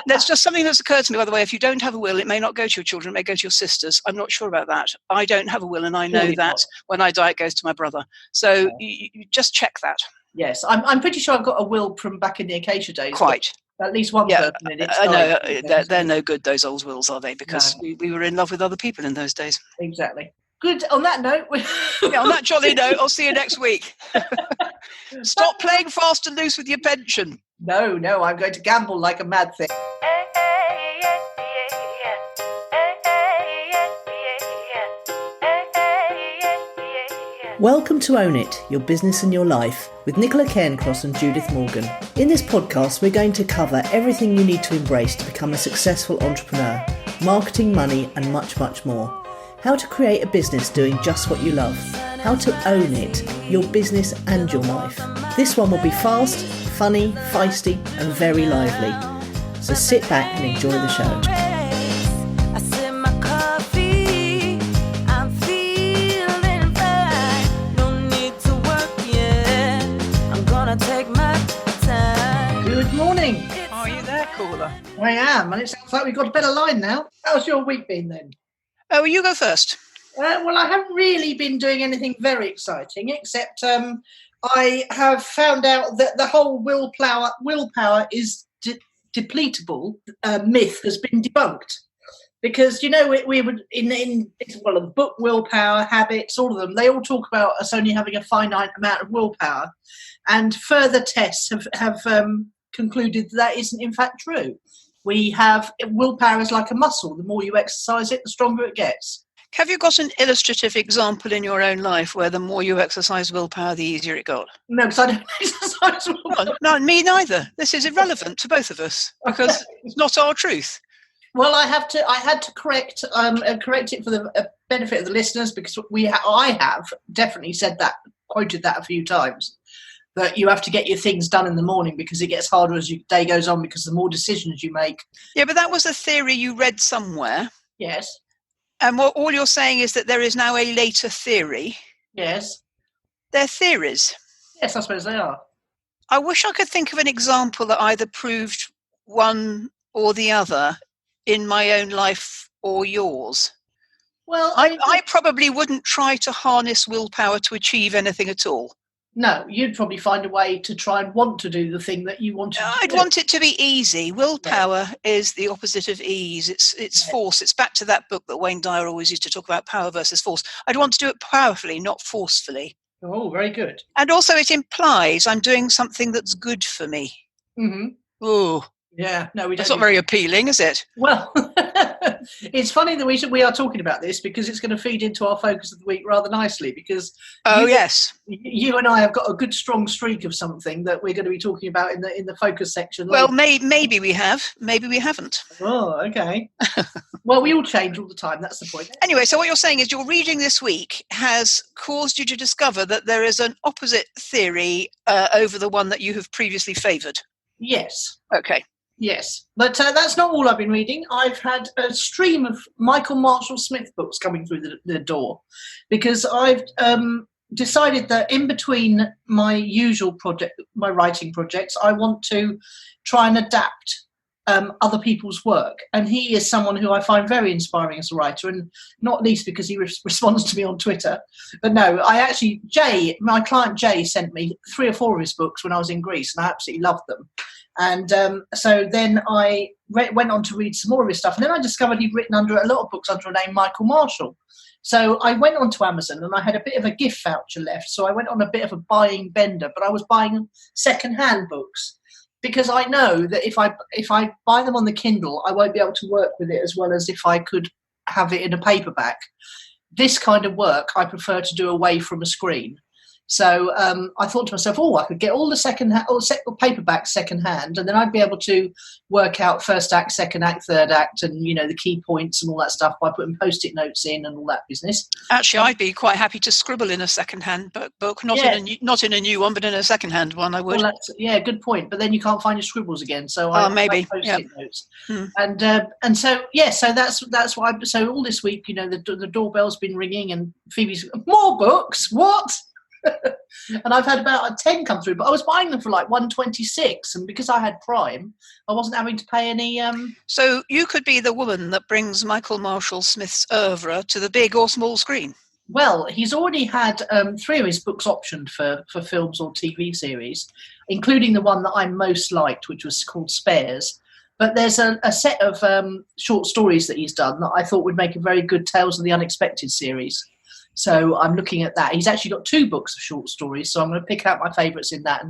That's just something that's occurred to me, by the way. If you don't have a will, it may not go to your children, it may go to your sisters. I'm not sure about that. I don't have a will, and I know that when I die, it goes to my brother. So you just check that. Yes, I'm pretty sure I've got a will from back in the Acacia days. Quite. At least one person in it. I know. They're no good, those old wills, are they? Because we were in love with other people in those days. Exactly. Good. On that note. On that jolly note, I'll see you next week. Stop playing fast and loose with your pension. No, I'm going to gamble like a mad thing. Welcome to Own It, Your Business and Your Life, with Nicola and Judith Morgan. In this podcast, we're going to cover everything you need to embrace to become a successful entrepreneur, marketing, money, and much, much more. How to create a business doing just what you love. How to own it, your business and your life. This one will be fast, funny, feisty, and very lively. So sit back and enjoy the show. Good morning. Are you there, caller? I am, and it sounds like we've got a better line now. How's your week been then? Oh, you go first. Well, I haven't really been doing anything very exciting, except I have found out that the whole willpower is depletable myth has been debunked. Because, you know, we would, in the book Willpower, Habits, all of them, they all talk about us only having a finite amount of willpower. And further tests have concluded that isn't in fact true. Willpower is like a muscle. The more you exercise it, the stronger it gets. Have you got an illustrative example in your own life where the more you exercise willpower, the easier it got? No, because I don't exercise willpower. No, me neither. This is irrelevant to both of us because it's not our truth. Well, I had to correct it for the benefit of the listeners, because I have definitely quoted that a few times, that you have to get your things done in the morning because it gets harder as your day goes on, because the more decisions you make. Yeah, but that was a theory you read somewhere. Yes. And what all you're saying is that there is now a later theory. Yes. They're theories. Yes, I suppose they are. I wish I could think of an example that either proved one or the other in my own life or yours. Well, I probably wouldn't try to harness willpower to achieve anything at all. No, you'd probably find a way to try and want to do the thing that you want to do. I'd want it to be easy. Willpower is the opposite of ease. It's force. It's back to that book that Wayne Dyer always used to talk about, Power versus Force. I'd want to do it powerfully, not forcefully. Oh, very good. And also it implies I'm doing something that's good for me. Mm-hmm. Oh. Yeah, no, we don't. That's not very appealing, is it? Well, it's funny that we are talking about this, because it's going to feed into our focus of the week rather nicely. Because you and I have got a good strong streak of something that we're going to be talking about in the focus section. Well, maybe we have, maybe we haven't. Oh, okay. Well, we all change all the time. That's the point. Anyway, so what you're saying is your reading this week has caused you to discover that there is an opposite theory over the one that you have previously favoured. Yes. Okay. Yes, but that's not all I've been reading. I've had a stream of Michael Marshall Smith books coming through the door, because I've decided that in between my usual my writing projects, I want to try and adapt other people's work. And he is someone who I find very inspiring as a writer, and not least because he responds to me on Twitter. But no, my client Jay sent me 3 or 4 of his books when I was in Greece, and I absolutely loved them. And so then I went on to read some more of his stuff, and then I discovered he'd written a lot of books under a name Michael Marshall. So I went onto Amazon, and I had a bit of a gift voucher left, so I went on a bit of a buying bender, but I was buying second-hand books, because I know that if I buy them on the Kindle, I won't be able to work with it as well as if I could have it in a paperback. This kind of work I prefer to do away from a screen. So I thought to myself, I could get all the paperbacks second-hand, and then I'd be able to work out first act, second act, third act, and, you know, the key points and all that stuff by putting Post-it notes in and all that business. Actually, I'd be quite happy to scribble in a second-hand book, not in a new one, but in a second-hand one, I would. Well, good point. But then you can't find your scribbles again, so maybe Post-it notes. And so that's why. So all this week, you know, the doorbell's been ringing, and Phoebe's more books. What? And I've had about 10 come through, but I was buying them for like 126, and because I had Prime, I wasn't having to pay any. So you could be the woman that brings Michael Marshall Smith's oeuvre to the big or small screen. Well, he's already had 3 of his books optioned for films or TV series, including the one that I most liked, which was called Spares. But there's a set of short stories that he's done that I thought would make a very good Tales of the Unexpected series. So I'm looking at that. He's actually got 2 books of short stories, so I'm going to pick out my favourites in that.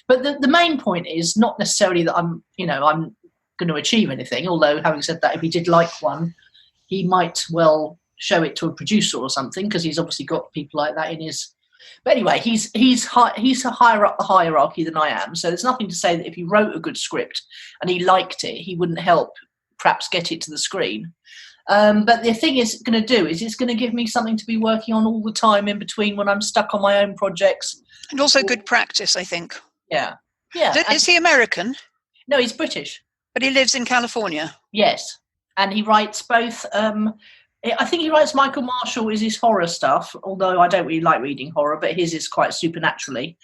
But the main point is not necessarily that I'm going to achieve anything, although having said that, if he did like one, he might well show it to a producer or something, because he's obviously got people like that in his... But anyway, he's higher up the hierarchy than I am, so there's nothing to say that if he wrote a good script and he liked it, he wouldn't help perhaps get it to the screen. But the thing it's going to do is it's going to give me something to be working on all the time in between when I'm stuck on my own projects. And also good practice, I think. Yeah. Is he American? No, he's British. But he lives in California? Yes. And he writes both... I think he writes Michael Marshall is his horror stuff, although I don't really like reading horror, but his is quite supernaturally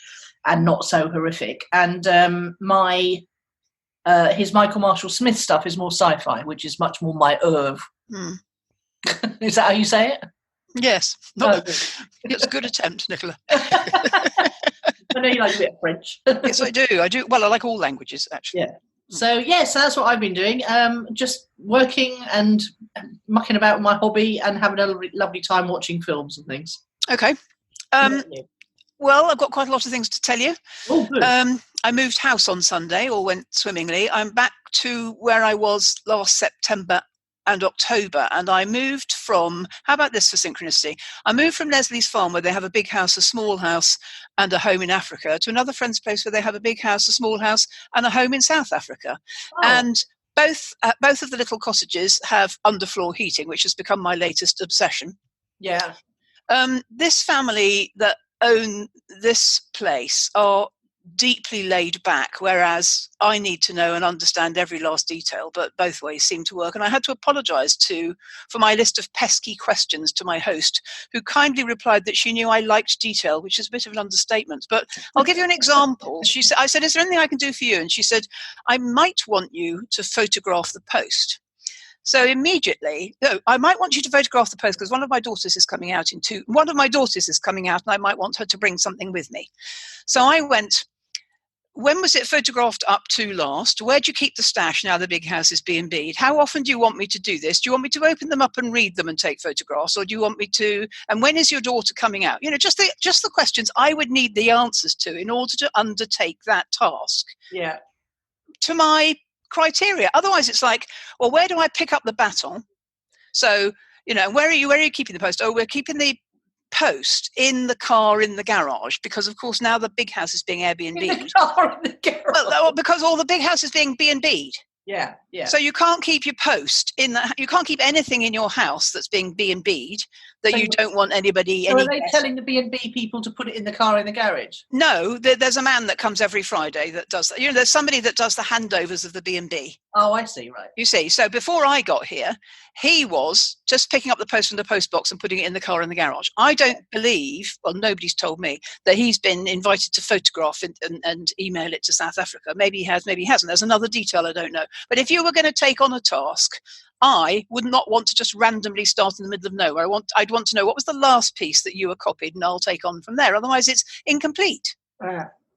and not so horrific. And his Michael Marshall Smith stuff is more sci-fi, which is much more my oeuvre. Is that how you say it? Yes. It's a good attempt, Nicola. I know you like a bit of French. Yes, I do. Well, I like all languages, actually. Yeah. So that's what I've been doing. Just working and mucking about with my hobby and having a lovely time watching films and things. Okay. Well, I've got quite a lot of things to tell you. Oh, good. I moved house on Sunday, all went swimmingly. I'm back to where I was last September and October, and I moved from, how about this for synchronicity? I moved from Leslie's farm, where they have a big house, a small house, and a home in Africa, to another friend's place where they have a big house, a small house, and a home in South Africa. Oh. And both of the little cottages have underfloor heating, which has become my latest obsession. Yeah. This family that own this place are deeply laid back, whereas I need to know and understand every last detail, but both ways seem to work. And I had to apologise for my list of pesky questions to my host, who kindly replied that she knew I liked detail, which is a bit of an understatement. But I'll give you an example. I said, is there anything I can do for you? And she said, I might want you to photograph the post. So immediately, I might want you to photograph the post because one of my daughters is coming out and I might want her to bring something with me. So I went, when was it photographed up to last? Where do you keep the stash now the big house is B&B'd? How often do you want me to do this? Do you want me to open them up and read them and take photographs? Or do you want me to, and when is your daughter coming out? Just the questions I would need the answers to in order to undertake that task. Yeah. To my criteria. Otherwise it's like, well, where do I pick up the baton? So, where are you keeping the post? Oh, we're keeping the post in the car in the garage because of course now the big house is being Airbnb'd. In the car in the garage. Well, because all the big house is being B&B'd. Yeah. So you can't keep your post you can't keep anything in your house that's being B&B'd that you don't want anybody. So are they telling the B&B people to put it in the car in the garage? No, there's a man that comes every Friday that does that. There's somebody that does the handovers of the B&B. Oh, I see, right. You see, so before I got here, he was just picking up the post from the post box and putting it in the car in the garage. I don't believe, well, nobody's told me, that he's been invited to photograph and email it to South Africa. Maybe he has, maybe he hasn't. There's another detail I don't know. But if you were going to take on a task, I would not want to just randomly start in the middle of nowhere. I'd want to know what was the last piece that you were copied, and I'll take on from there. Otherwise, it's incomplete.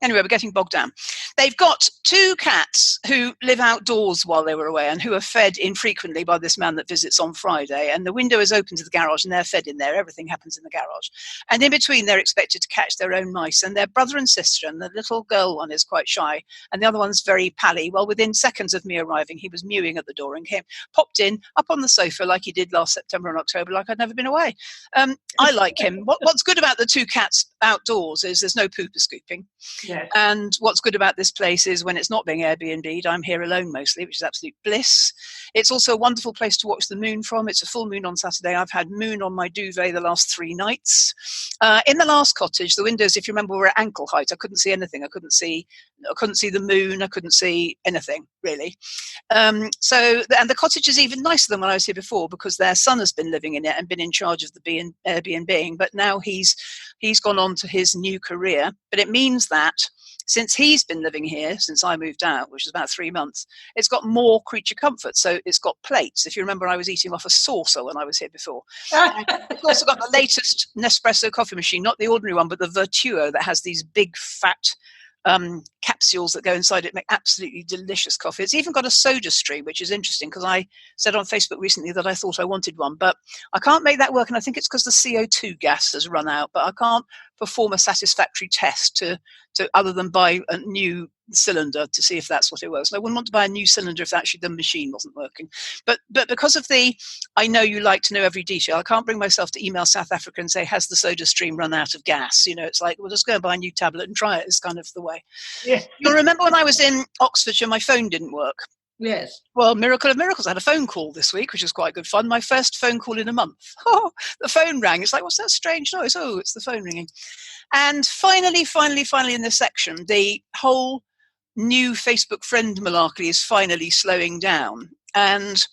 Anyway, we're getting bogged down. They've got 2 cats who live outdoors while they were away and who are fed infrequently by this man that visits on Friday. And the window is open to the garage and they're fed in there. Everything happens in the garage. And in between, they're expected to catch their own mice. And they're brother and sister. And the little girl one is quite shy. And the other one's very pally. Well, within seconds of me arriving, he was mewing at the door and popped in up on the sofa like he did last September and October, like I'd never been away. I like him. What's good about the 2 cats outdoors is there's no pooper scooping. Yeah. Yes. And what's good about this place is when it's not being Airbnb'd, I'm here alone mostly, which is absolute bliss. It's also a wonderful place to watch the moon from. It's a full moon on Saturday. I've had moon on my duvet the last 3 nights. In the last cottage, the windows, if you remember, were at ankle height. I couldn't see anything. I couldn't see the moon. I couldn't see anything, really. And the cottage is even nicer than when I was here before, because their son has been living in it and been in charge of the Airbnb. But now he's gone on to his new career. But it means that since he's been living here, since I moved out, which is about 3 months, it's got more creature comfort. So it's got plates. If you remember, I was eating off a saucer when I was here before. It's also got the latest Nespresso coffee machine, not the ordinary one, but the Vertuo that has these big fat capsules that go inside it, make absolutely delicious coffee. It's even got a soda stream, which is interesting, because I said on Facebook recently that I thought I wanted one, but I can't make that work, and I think it's because the CO2 gas has run out. But I can't perform a satisfactory test to other than buy a new cylinder to see if that's what it works. And I wouldn't want to buy a new cylinder if actually the machine wasn't working. But because of I know you like to know every detail, I can't bring myself to email South Africa and say, has the soda stream run out of gas? It's like, well, just go and buy a new tablet and try it. Is kind of the way. Yeah. You'll remember when I was in Oxfordshire, my phone didn't work. Yes. Well, miracle of miracles, I had a phone call this week, which was quite good fun. My first phone call in a month. Oh, the phone rang. It's like, what's that strange noise? Oh, it's the phone ringing. And finally in this section, the whole new Facebook friend malarkey is finally slowing down. And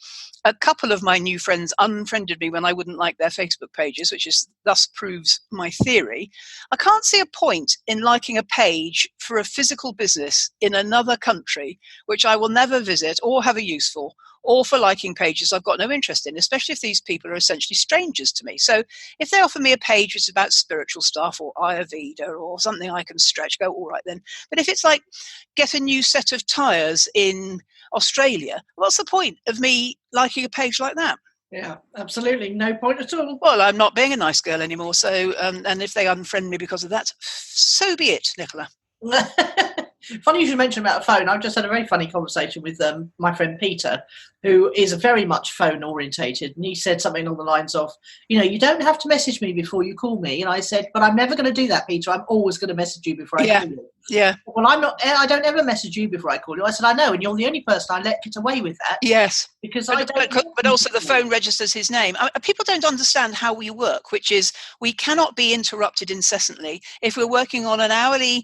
a couple of my new friends unfriended me when I wouldn't like their Facebook pages, which thus proves my theory. I can't see a point in liking a page for a physical business in another country, which I will never visit or have a use for, or for liking pages I've got no interest in, especially if these people are essentially strangers to me. So if they offer me a page which is about spiritual stuff or Ayurveda or something I can stretch, go, all right then. But if it's like, get a new set of tyres in Australia, what's the point of me liking a page like that? Yeah, absolutely. No point at all. Well, I'm not being a nice girl anymore. So, and if they unfriend me because of that, so be it, Nicola. Funny you should mention about a phone. I've just had a very funny conversation with my friend Peter, who is very much phone orientated, and he said something along the lines of, you don't have to message me before you call me. And I said, but I'm never going to do that, Peter. I'm always going to message you before I call you. Yeah. Well, I don't ever message you before I call you. I said, I know, and you're the only person I let get away with that. Yes. Because but also the phone registers his name. People don't understand how we work, which is we cannot be interrupted incessantly. If we're working on an hourly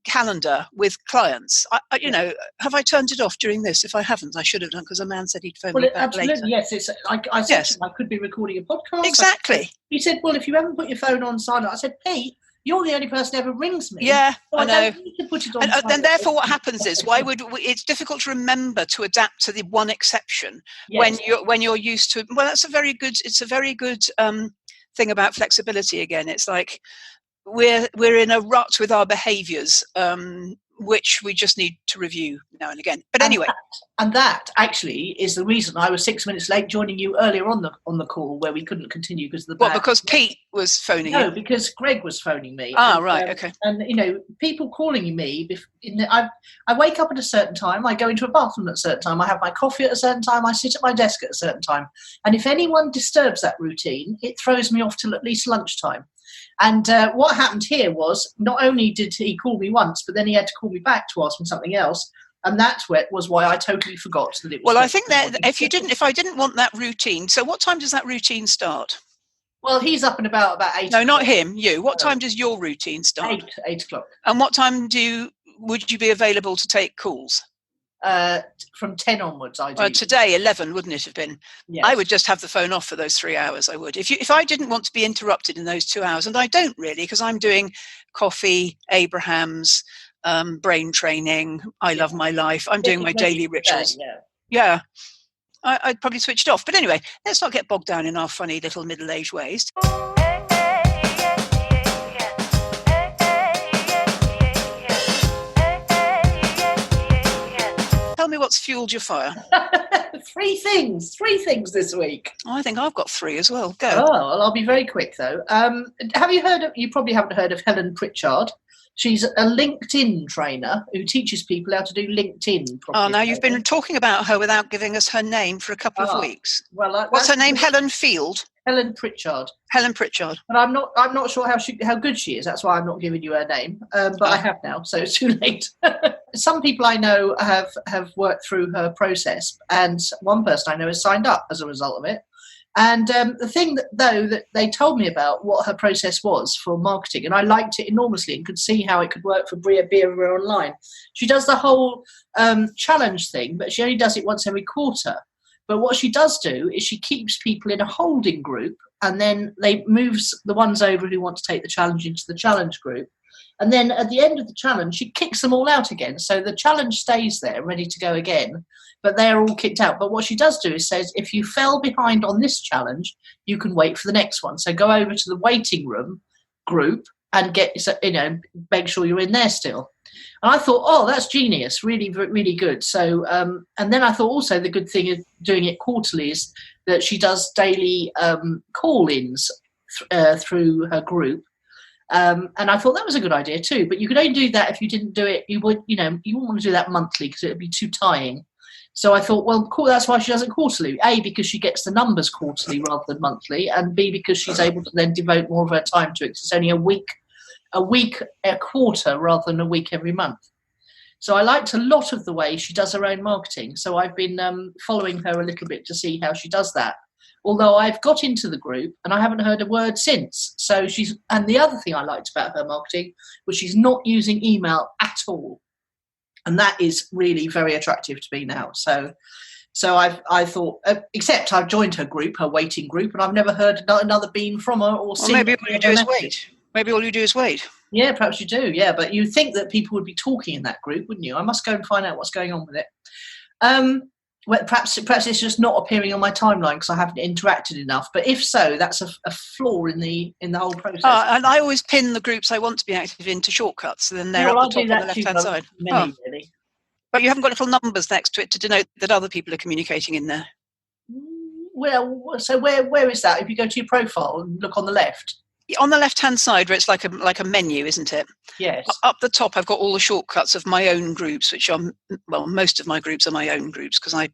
calendar with clients, have I turned it off during this? If I haven't, I should have done, because a man said he'd phone me back absolutely, later. Yes. It's I said to him I could be recording a podcast. Exactly. He said, well, if you haven't put your phone on silent, I said, Pete, you're the only person who ever rings me. Yeah, so I know. I don't need to put it on silent. Then therefore what happens is, it's difficult to remember to adapt to the one exception when you're used to, well, it's a very good thing about flexibility again. It's like we're in a rut with our behaviours, which we just need to review now and again. But anyway. And that actually is the reason I was 6 minutes late joining you earlier on the call, where we couldn't continue because of the because Pete was phoning you? No, because Greg was phoning me. Right, okay. And, people calling me, I wake up at a certain time, I go into a bathroom at a certain time, I have my coffee at a certain time, I sit at my desk at a certain time. And if anyone disturbs that routine, it throws me off till at least lunchtime. And what happened here was, not only did he call me once, but then he had to call me back to ask me something else. And that's was why I totally forgot that it was. Well, I think that if I didn't want that routine, so what time does that routine start? Well, he's up and about 8 No, o'clock. not him, you. What time does your routine start? 8 o'clock. And what time would you be available to take calls? From 10 onwards, I do. Today, 11, wouldn't it have been? Yes. I would just have the phone off for those 3 hours, I would. If I didn't want to be interrupted in those 2 hours, and I don't really, because I'm doing coffee, Abraham's, brain training, I love my life. I'm doing my daily rituals. Yeah. I'd probably switched off. But anyway, let's not get bogged down in our funny little middle-aged ways. Tell me what's fueled your fire. Three things this week. I think I've got 3 as well. Go. Oh, well, I'll be very quick though. You probably haven't heard of Helen Pritchard. She's a LinkedIn trainer who teaches people how to do LinkedIn properly. Oh, now you've been talking about her without giving us her name for a couple of weeks. Well, what's her name? Helen Field. Helen Pritchard. Helen Pritchard. But I'm not sure how good she is. That's why I'm not giving you her name. But I have now, so it's too late. Some people I know have worked through her process, and one person I know has signed up as a result of it. And the thing that they told me about what her process was for marketing, and I liked it enormously and could see how it could work for Be Everywhere Online. She does the whole challenge thing, but she only does it once every quarter. But what she does do is she keeps people in a holding group, and then they moves the ones over who want to take the challenge into the challenge group. And then at the end of the challenge, she kicks them all out again. So the challenge stays there, ready to go again, but they're all kicked out. But what she does do is says, if you fell behind on this challenge, you can wait for the next one. So go over to the waiting room group and make sure you're in there still. And I thought, oh, that's genius, really, really good. So, and then I thought also the good thing of doing it quarterly is that she does daily call-ins through her group. And I thought that was a good idea too. But you could only do that if you didn't do it. You wouldn't want to do that monthly because it would be too tying. So I thought, well, cool. That's why she does it quarterly. A, because she gets the numbers quarterly rather than monthly, and B, because she's able to then devote more of her time to it. It's only a week a quarter rather than a week every month. So I liked a lot of the way she does her own marketing. So I've been following her a little bit to see how she does that. Although I've got into the group and I haven't heard a word since. And the other thing I liked about her marketing was she's not using email at all. And that is really very attractive to me now. So I thought, except I've joined her group, her waiting group, and I've never heard another beam from her or seen. Maybe all you do is wait. Maybe all you do is wait. Yeah, perhaps you do. Yeah, but you'd think that people would be talking in that group, wouldn't you? I must go and find out what's going on with it. Well, perhaps it's just not appearing on my timeline because I haven't interacted enough. But if so, that's a flaw in the whole process. And I always pin the groups I want to be active in to shortcuts, so then they're up the top on the left-hand side. Really. But you haven't got little numbers next to it to denote that other people are communicating in there. Well, so where is that? If you go to your profile and look on the left. On the left-hand side, where it's like a menu, isn't it? Yes. Up the top, I've got all the shortcuts of my own groups, which are, well, most of my groups are my own groups because I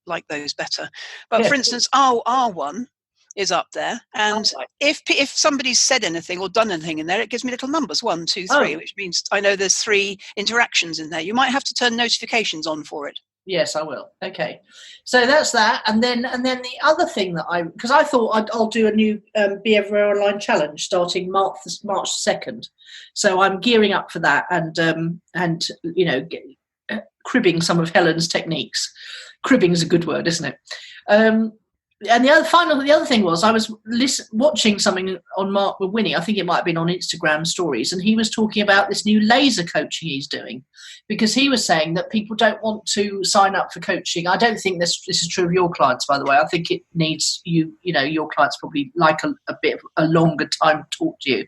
like those better. But for instance, R1 is up there, and if somebody's said anything or done anything in there, it gives me little numbers 1, 2, 3, which means I know there's 3 interactions in there. You might have to turn notifications on for it. Yes, I will. Okay, so that's that, and then the other thing that because I thought I'll do a new Be Everywhere Online challenge starting March 2nd. So I'm gearing up for that, and cribbing some of Helen's techniques. Cribbing is a good word, isn't it? And the other thing was I was watching something on Mark with Winnie. I think it might have been on Instagram stories, and he was talking about this new laser coaching he's doing, because he was saying that people don't want to sign up for coaching. I don't think this is true of your clients, by the way. I think it needs your clients probably like a bit of a longer time to talk to you.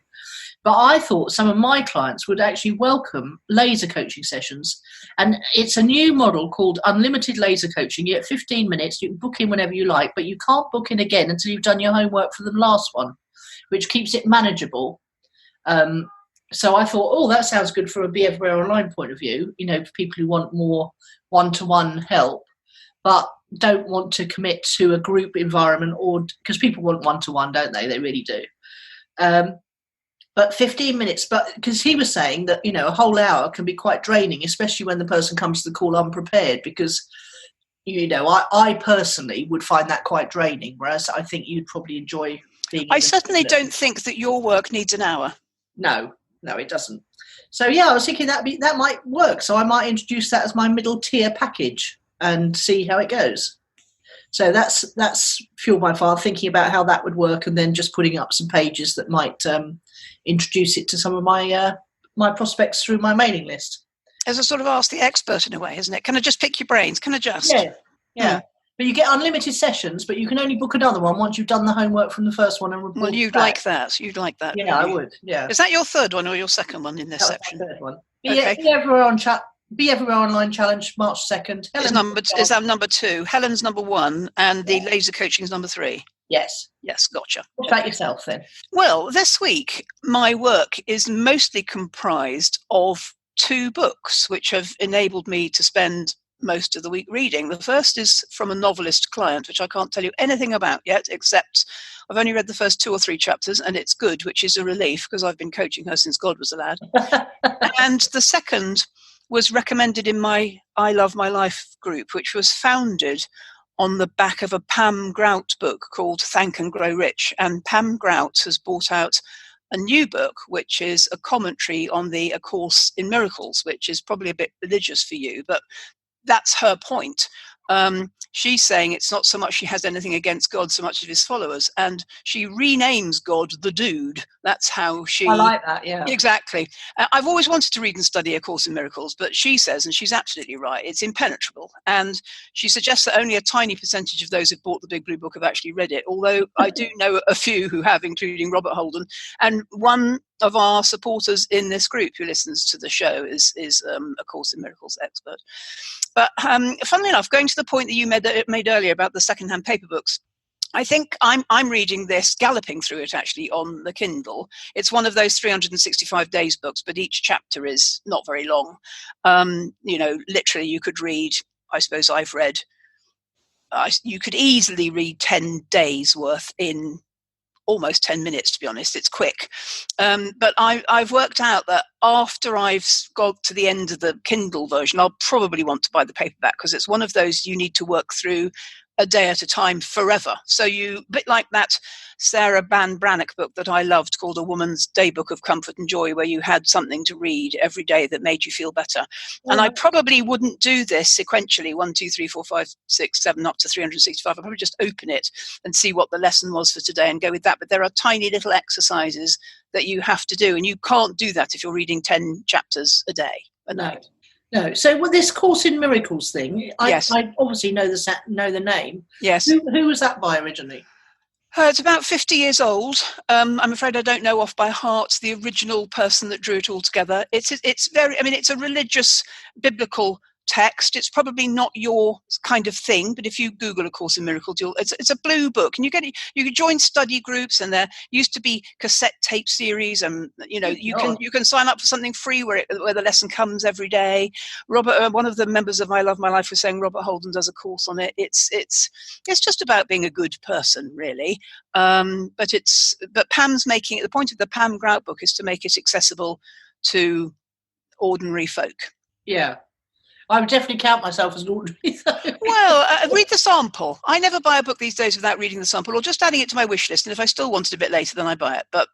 But I thought some of my clients would actually welcome laser coaching sessions. And it's a new model called unlimited laser coaching. You get 15 minutes, you can book in whenever you like, but you can't book in again until you've done your homework for the last one, which keeps it manageable. So I thought, that sounds good from a Be Everywhere Online point of view, for people who want more one-to-one help, but don't want to commit to a group environment, or because people want one-to-one, don't they? They really do. But 15 minutes, because he was saying that, a whole hour can be quite draining, especially when the person comes to the call unprepared, because, I personally would find that quite draining, whereas I think you'd probably enjoy being... I certainly don't think that your work needs an hour. No, it doesn't. So, I was thinking that might work. So I might introduce that as my middle tier package and see how it goes. So that's fueled my fire, thinking about how that would work, and then just putting up some pages that might introduce it to some of my my prospects through my mailing list. As a sort of ask the expert in a way, isn't it? Can I just pick your brains? Can I just? Yeah. But you get unlimited sessions, but you can only book another one once you've done the homework from the first one and report. Well, you'd like that. You'd like that. Yeah, I would. Yeah. Is that your third one or your second one in this section? Third one. Okay. Be Everywhere Online Challenge, March 2nd. Is that number 2? Helen's number 1, and the laser coaching is number 3. Yes. Yes, gotcha. What about yourself then? Well, this week, my work is mostly comprised of 2 books, which have enabled me to spend most of the week reading. The first is from a novelist client, which I can't tell you anything about yet, except I've only read the first 2 or 3 chapters, and it's good, which is a relief because I've been coaching her since God was a lad. And the second was recommended in my I Love My Life group, which was founded on the back of a Pam Grout book called Thank and Grow Rich. And Pam Grout has brought out a new book, which is a commentary on the A Course in Miracles, which is probably a bit religious for you, but that's her point. She's saying it's not so much she has anything against God so much as his followers, and she renames God the Dude. That's how she... I like that, yeah. Exactly. I've always wanted to read and study A Course in Miracles, but she says, and she's absolutely right, it's impenetrable. And she suggests that only a tiny percentage of those who've bought the Big Blue Book have actually read it, although I do know a few who have, including Robert Holden. And one of our supporters in this group who listens to the show is A Course in Miracles expert. But funnily enough, going to the point that you made earlier about the secondhand paper books, I think I'm reading this, galloping through it actually on the Kindle. It's one of those 365 days books, but each chapter is not very long. Literally you could read, I suppose I've read, you could easily read 10 days worth in almost 10 minutes, to be honest. It's quick. But I've worked out that after I've got to the end of the Kindle version, I'll probably want to buy the paperback because it's one of those you need to work through a day at a time forever. So a bit like that Sarah Ban Brannock book that I loved called A Woman's Daybook of Comfort and Joy, where you had something to read every day that made you feel better. Yeah. And I probably wouldn't do this sequentially, 1, 2, 3, 4, 5, 6, 7, up to 365. I'd probably just open it and see what the lesson was for today and go with that. But there are tiny little exercises that you have to do, and you can't do that if you're reading 10 chapters a day. No. So with this Course in Miracles thing, Yes. I obviously know the name. Yes. Who was that by originally? It's about 50 years old. I'm afraid I don't know off by heart the original person that drew it all together. It's a religious, biblical text. It's probably not your kind of thing, but if you Google A Course in Miracles, it's a blue book, and you can join study groups, and there used to be cassette tape series, and you can sign up for something free where the lesson comes every day. Robert, one of the members of I Love My Life, was saying Robert Holden does a course on it. It's just about being a good person, really. But Pam's making it, the point of the Pam Grout book is to make it accessible to ordinary folk. Yeah. I would definitely count myself as an ordinary. Well, read the sample. I never buy a book these days without reading the sample or just adding it to my wish list. And if I still want it a bit later, then I buy it. But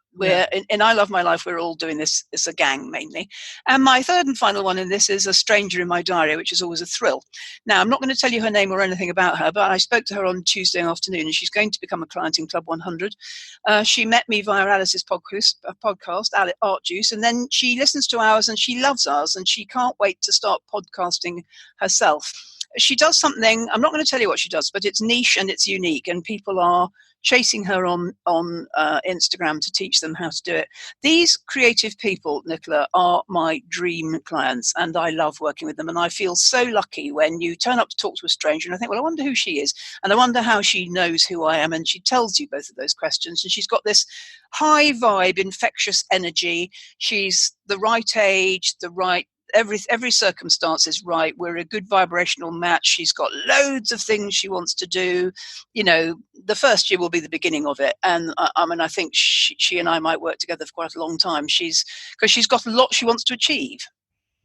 in I Love My Life, we're all doing this. It's a gang mainly. And my third and final one in this is A Stranger in My Diary, which is always a thrill. Now, I'm not going to tell you her name or anything about her, but I spoke to her on Tuesday afternoon, and she's going to become a client in Club 100. She met me via Alice's podcast, Art Juice, and then she listens to ours and she loves ours, and she can't wait to start podcasting herself. She does something, I'm not going to tell you what she does, but it's niche and it's unique, and people are chasing her on Instagram to teach them how to do it. These creative people, Nicola, are my dream clients, and I love working with them. And I feel so lucky when you turn up to talk to a stranger and I think, well, I wonder who she is, and I wonder how she knows who I am, and she tells you both of those questions. And she's got this high vibe, infectious energy. She's the right age, the right every circumstance is right. We're a good vibrational match. She's got loads of things she wants to do. The first year will be the beginning of it, and I think she and I might work together for quite a long time. Because she's got a lot she wants to achieve.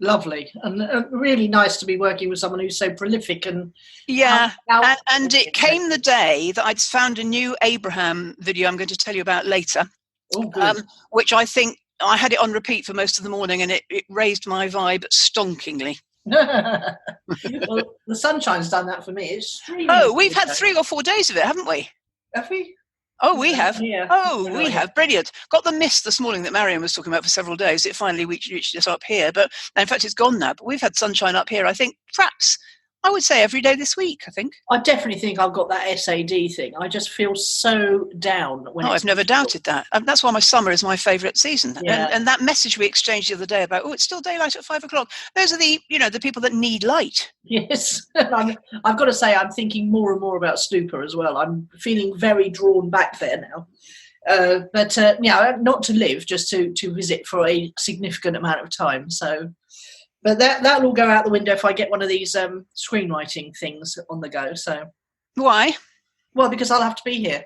Lovely, and really nice to be working with someone who's so prolific and and it came the day that I'd found a new Abraham video I'm going to tell you about later. Oh, good. Which I think I had it on repeat for most of the morning, and it raised my vibe stonkingly. Well, the sunshine's done that for me. It's we've had 3 or 4 days of it, haven't we? Have we? Oh, we have. Yeah. Oh, we have. Brilliant. Got the mist this morning that Marion was talking about for several days. It finally reached us up here, but in fact it's gone now. But we've had sunshine up here, I think, perhaps I would say every day this week, I think. I definitely think I've got that SAD thing. I just feel so down. I've never doubted that. That's why my summer is my favourite season. Yeah. And that message we exchanged the other day about, it's still daylight at 5 o'clock. Those are the people that need light. Yes. I've got to say, I'm thinking more and more about Stupa as well. I'm feeling very drawn back there now. But not to live, just to visit for a significant amount of time. So, but that'll all go out the window if I get one of these screenwriting things on the go. So, why? Well, because I'll have to be here.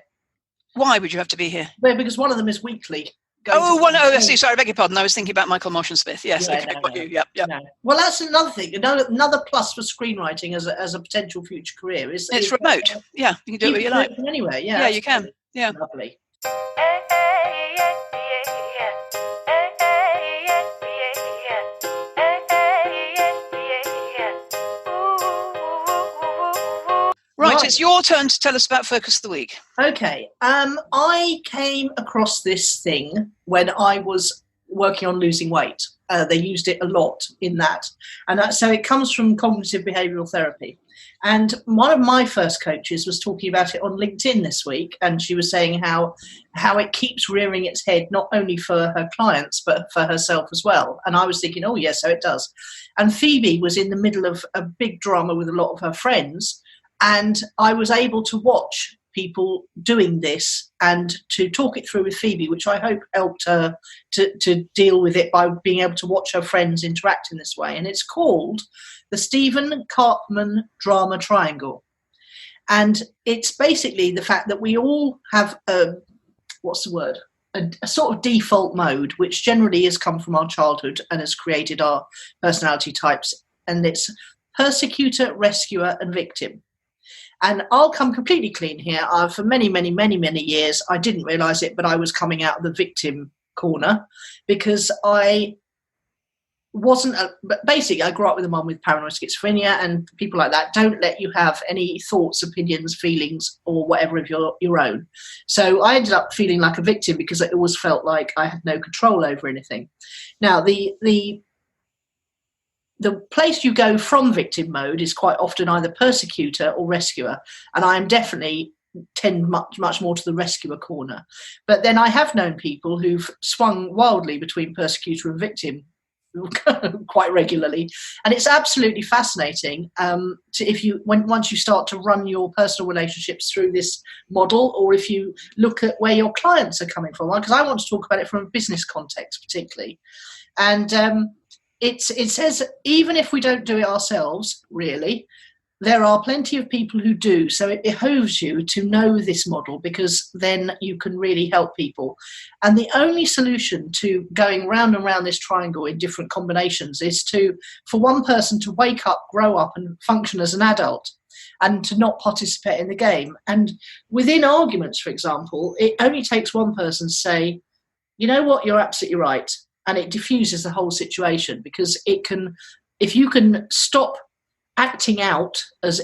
Why would you have to be here? Well, because one of them is weekly. I see. Sorry, I beg your pardon. I was thinking about Michael Marshall Smith. Yes, yeah, okay, got you. Yep. No. Well, that's another thing. Another plus for screenwriting as a potential future career is it's remote. Yeah, you can do it where you like. Anywhere. Yeah, you can. Yeah, lovely. Right, it's your turn to tell us about Focus of the Week. Okay. I came across this thing when I was working on losing weight. They used it a lot in that. And so it comes from cognitive behavioural therapy. And one of my first coaches was talking about it on LinkedIn this week. And she was saying how it keeps rearing its head, not only for her clients, but for herself as well. And I was thinking, oh, yes, so it does. And Phoebe was in the middle of a big drama with a lot of her friends. And I was able to watch people doing this and to talk it through with Phoebe, which I hope helped her to deal with it by being able to watch her friends interact in this way. And it's called the Stephen Karpman Drama Triangle. And it's basically the fact that we all have a sort of default mode, which generally has come from our childhood and has created our personality types. And it's persecutor, rescuer, and victim. And I'll come completely clean here. For many, many, many, many years, I didn't realise it, but I was coming out of the victim corner because I wasn't. Basically, I grew up with a mum with paranoid schizophrenia, and people like that don't let you have any thoughts, opinions, feelings, or whatever of your own. So I ended up feeling like a victim because I always felt like I had no control over anything. Now, the place you go from victim mode is quite often either persecutor or rescuer, and I am definitely tend much more to the rescuer corner. But then I have known people who've swung wildly between persecutor and victim quite regularly, and it's absolutely fascinating once you start to run your personal relationships through this model, or if you look at where your clients are coming from, because I want to talk about it from a business context particularly. And it says, even if we don't do it ourselves, really, there are plenty of people who do. So it behooves you to know this model, because then you can really help people. And the only solution to going round and round this triangle in different combinations is for one person to wake up, grow up, and function as an adult, and to not participate in the game. And within arguments, for example, it only takes one person to say, you know what, you're absolutely right. And it diffuses the whole situation, because if you can stop acting out as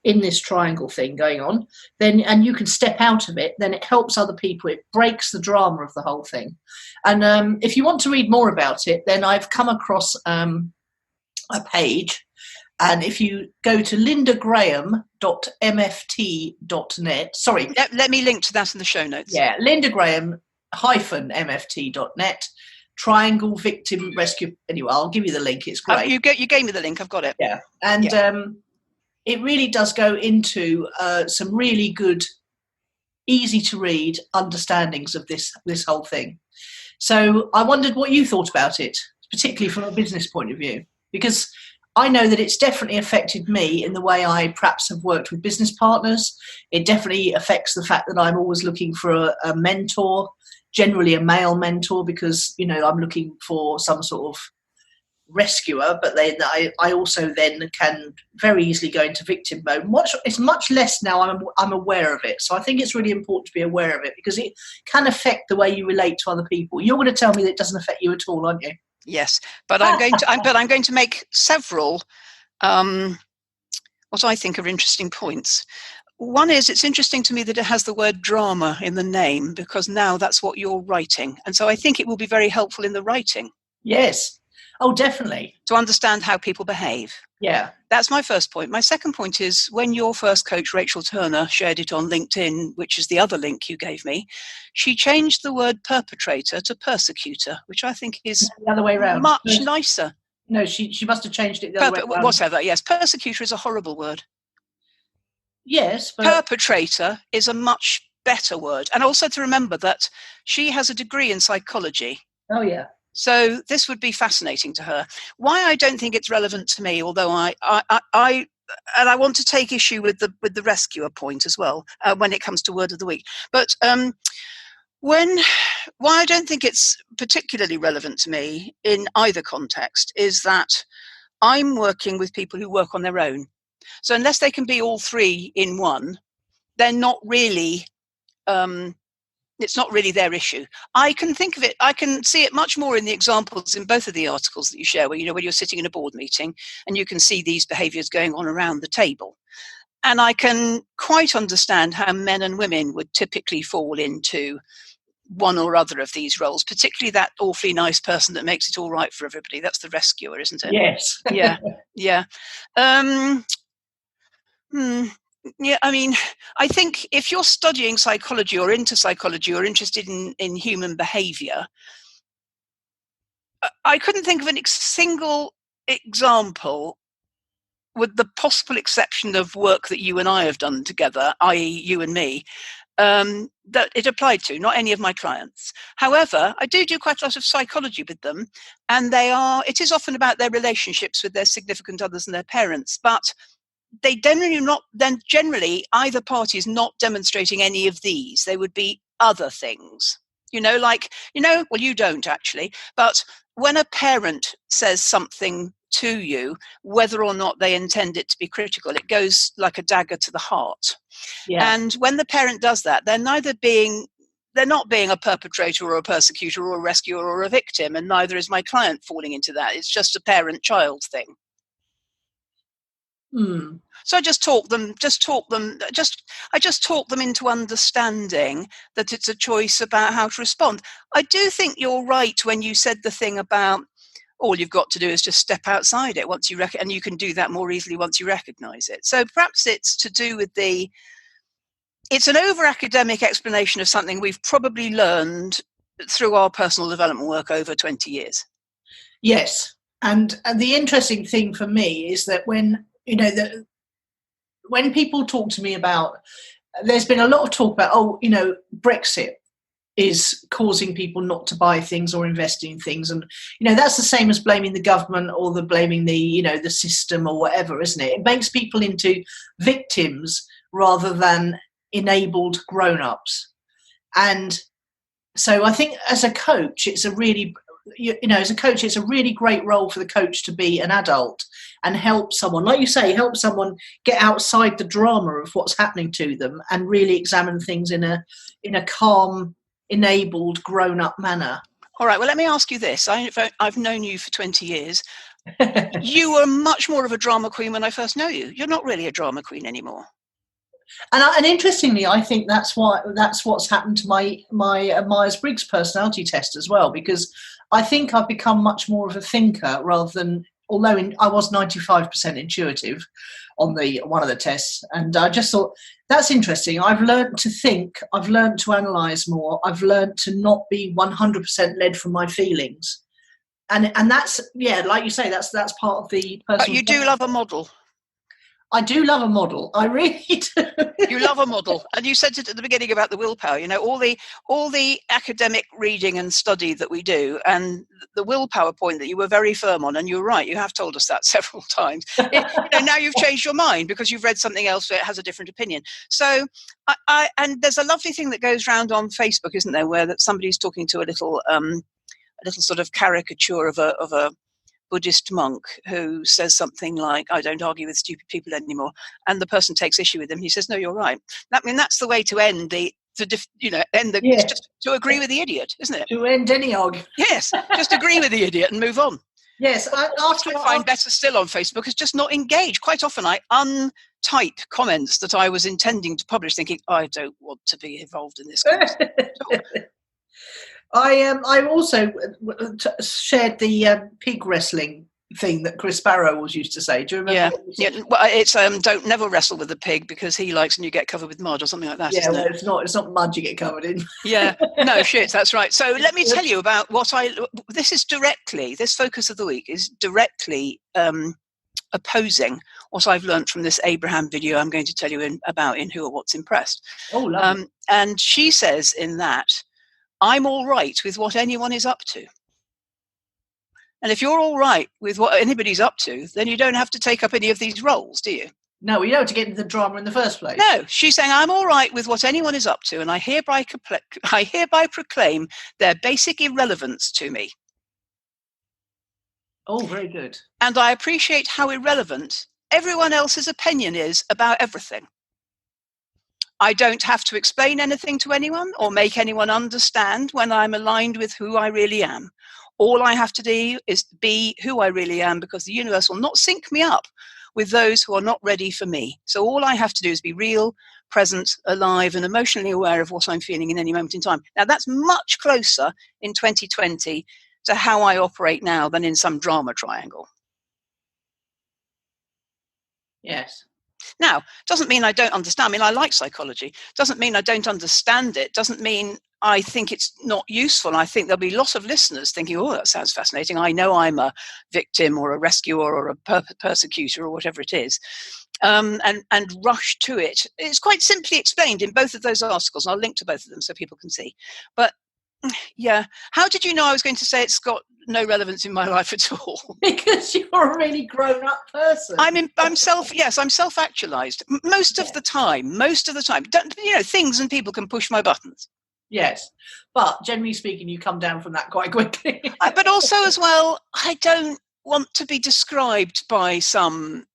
in this triangle thing going on, then, and you can step out of it, then it helps other people. It breaks the drama of the whole thing. And if you want to read more about it, then I've come across a page. And if you go to lindagraham.mft.net, sorry. Let me link to that in the show notes. Yeah, lindagraham-mft.net. Triangle Victim Rescue. Anyway, I'll give you the link. It's great. You gave me the link. I've got it. Yeah, and it really does go into some really good, easy to read understandings of this whole thing. So I wondered what you thought about it, particularly from a business point of view, because I know that it's definitely affected me in the way I perhaps have worked with business partners. It definitely affects the fact that I'm always looking for a mentor, generally a male mentor, because, I'm looking for some sort of rescuer, but then I also then can very easily go into victim mode. It's much less now I'm aware of it. So I think it's really important to be aware of it, because it can affect the way you relate to other people. You're going to tell me that it doesn't affect you at all, aren't you? Yes, but I'm going to make several what I think are interesting points. One is, it's interesting to me that it has the word drama in the name, because now that's what you're writing. And so I think it will be very helpful in the writing. Yes. Oh, definitely. To understand how people behave. Yeah. That's my first point. My second point is when your first coach, Rachel Turner, shared it on LinkedIn, which is the other link you gave me, she changed the word perpetrator to persecutor, which I think is the other way around. Much nicer. No, she must have changed it the other way around. Whatever, yes. Persecutor is a horrible word. Yes, but... Perpetrator is a much better word. And also to remember that she has a degree in psychology. Oh, yeah. So this would be fascinating to her. Why I don't think it's relevant to me, although I want to take issue with the rescuer point as well when it comes to Word of the Week. But why I don't think it's particularly relevant to me in either context is that I'm working with people who work on their own. So unless they can be all three in one, they're not really. It's not really their issue. I can think of it, I can see it much more in the examples in both of the articles that you share, where, when you're sitting in a board meeting and you can see these behaviours going on around the table. And I can quite understand how men and women would typically fall into one or other of these roles, particularly that awfully nice person that makes it all right for everybody. That's the rescuer, isn't it? Yes. Yeah. Yeah, I mean, I think if you're studying psychology or into psychology or interested in human behavior, I couldn't think of a single example, with the possible exception of work that you and I have done together, i.e. you and me, that it applied to, not any of my clients. However, I do quite a lot of psychology with them, and it is often about their relationships with their significant others and their parents, but they generally either party is not demonstrating any of these. They would be other things, well, you don't actually, but when a parent says something to you, whether or not they intend it to be critical, it goes like a dagger to the heart. Yeah. And when the parent does that, they're not being a perpetrator or a persecutor or a rescuer or a victim, and neither is my client falling into that. It's just a parent-child thing. So I just taught them into understanding that it's a choice about how to respond. I do think you're right when you said the thing about all you've got to do is just step outside it once you and you can do that more easily once you recognize it. So perhaps it's to do with it's an over-academic explanation of something we've probably learned through our personal development work over 20 years. Yes. And the interesting thing for me is that when people talk to me about, there's been a lot of talk about, Brexit is causing people not to buy things or invest in things. And, that's the same as blaming the government or blaming the system or whatever, isn't it? It makes people into victims rather than enabled grown-ups. And so I think as a coach, it's a really great role for the coach to be an adult and help someone, like you say, get outside the drama of what's happening to them and really examine things in a calm, enabled, grown-up manner. All right, well, let me ask you this. I've known you for 20 years. You were much more of a drama queen when I first know you. You're not really a drama queen anymore. And interestingly, I think that's what's happened to my Myers-Briggs personality test as well, because I think I've become much more of a thinker rather than, although I was 95% intuitive on one of the tests, and I just thought that's interesting. I've learned to think, I've learned to analyse more, I've learned to not be 100% led from my feelings, and that's, like you say, that's part of the personal. But you do love a model. I do love a model. I really do. You love a model. And you said it at the beginning about the willpower, all the academic reading and study that we do, and the willpower point that you were very firm on, and you're right, you have told us that several times. Now you've changed your mind because you've read something else that has a different opinion. So, and there's a lovely thing that goes around on Facebook, isn't there, where that somebody's talking to a little sort of caricature of a Buddhist monk who says something like, I don't argue with stupid people anymore, and the person takes issue with him. He says, no, you're right. That's the way to end it's just to agree with the idiot, isn't it? To end any argument. Yes, just agree with the idiot and move on. Yes. What I find better still on Facebook is just not engage. Quite often I untype comments that I was intending to publish thinking, I don't want to be involved in this conversation. I also shared the pig wrestling thing that Chris Barrow was used to say. Do you remember? Yeah. Well, it's don't never wrestle with the pig because he likes and you get covered with mud or something like that. Yeah, isn't well, it? it's not mud you get covered in. Yeah, no shit, that's right. So let me tell you about this focus of the week is directly opposing what I've learned from this Abraham video I'm going to tell you about in Who or What's Impressed. Oh, lovely. And she says in that, I'm all right with what anyone is up to. And if you're all right with what anybody's up to, then you don't have to take up any of these roles, do you? No, you don't have to get into the drama in the first place. No, she's saying, I'm all right with what anyone is up to, and I hereby proclaim their basic irrelevance to me. Oh, very good. And I appreciate how irrelevant everyone else's opinion is about everything. I don't have to explain anything to anyone or make anyone understand when I'm aligned with who I really am. All I have to do is be who I really am, because the universe will not sync me up with those who are not ready for me. So all I have to do is be real, present, alive, and emotionally aware of what I'm feeling in any moment in time. Now, that's much closer in 2020 to how I operate now than in some drama triangle. Yes. Now, doesn't mean I don't understand. I mean, I like psychology. Doesn't mean I don't understand it. Doesn't mean I think it's not useful. I think there'll be lots of listeners thinking, oh, that sounds fascinating. I know I'm a victim or a rescuer or a persecutor or whatever it is, and rush to it. It's quite simply explained in both of those articles, and I'll link to both of them so people can see. But yeah, how did you know I was going to say it's got no relevance in my life at all? Because you're a really grown-up person. I'm self-actualized most of the time. Things and people can push my buttons. Yes, but generally speaking, you come down from that quite quickly. But also, as well, I don't want to be described by some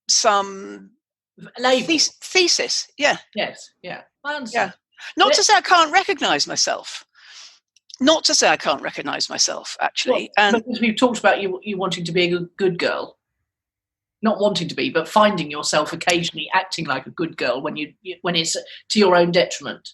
thesis. Yeah. Yes. Yeah. I understand. Yeah. Not to say I can't recognise myself. Actually. Well, because we've talked about you wanting to be a good girl. Not wanting to be, but finding yourself occasionally acting like a good girl when it's to your own detriment.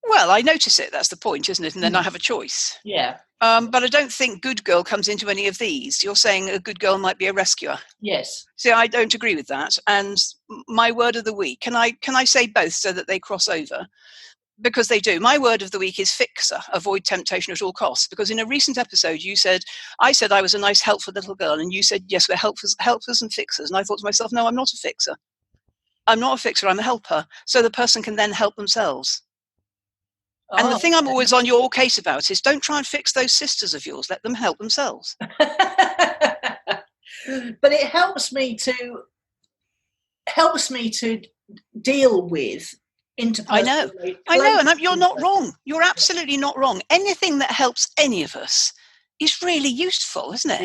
Well, I notice it. That's the point, isn't it? And then I have a choice. Yeah. But I don't think good girl comes into any of these. You're saying a good girl might be a rescuer. Yes. See, I don't agree with that. And my word of the week, can I say both so that they cross over? Because they do. My word of the week is fixer. Avoid temptation at all costs. Because in a recent episode, I said I was a nice, helpful little girl, and you said, yes, we're helpers and fixers. And I thought to myself, no, I'm not a fixer. I'm not a fixer. I'm a helper. So the person can then help themselves. And the thing I'm always on your case about is don't try and fix those sisters of yours. Let them help themselves. But it helps me to deal with interpersonal. I know, and you're not wrong. You're absolutely not wrong. Anything that helps any of us is really useful, isn't it?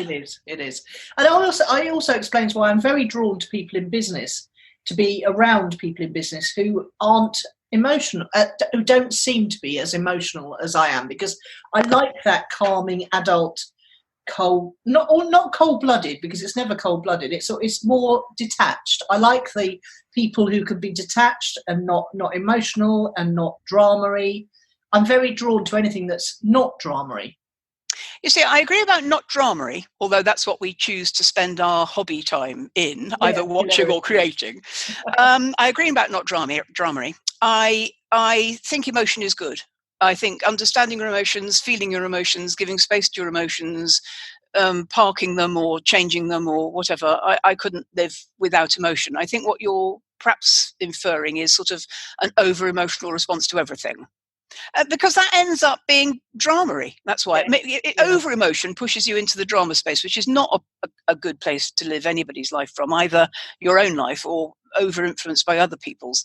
It is. And I also explains why I'm very drawn to people in business, to be around people in business who aren't emotional, who don't seem to be as emotional as I am, because I like that calming adult, not cold-blooded, because it's never cold-blooded. It's more detached. I like the people who can be detached and not emotional and not drama-y. I'm very drawn to anything that's not drama-y. You see, I agree about not drama-y, although that's what we choose to spend our hobby time in, either watching or creating. I agree about not drama-y. I think emotion is good. I think understanding your emotions, feeling your emotions, giving space to your emotions, parking them or changing them or whatever. I couldn't live without emotion. I think what you're perhaps inferring is sort of an over-emotional response to everything. Because that ends up being drama-y. That's why. Over-emotion pushes you into the drama space, which is not a good place to live anybody's life from, either your own life or over-influenced by other people's.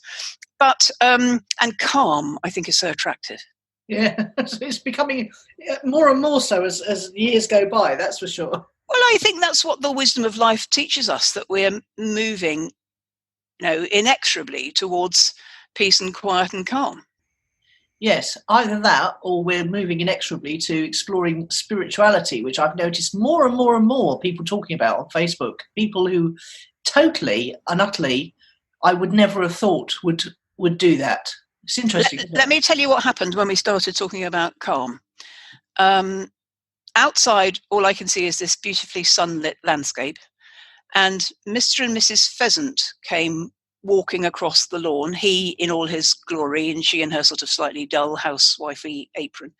But, and calm, I think, is so attractive. Yeah, it's becoming more and more so as years go by, that's for sure. Well, I think that's what the wisdom of life teaches us, that we're moving, inexorably towards peace and quiet and calm. Yes, either that or we're moving inexorably to exploring spirituality, which I've noticed more and more and more people talking about on Facebook. People who totally and utterly I would never have thought would do that. It's interesting. Let me tell you what happened when we started talking about calm. Outside, all I can see is this beautifully sunlit landscape. And Mr. and Mrs. Pheasant came walking across the lawn, he in all his glory, and she in her sort of slightly dull housewifey apron.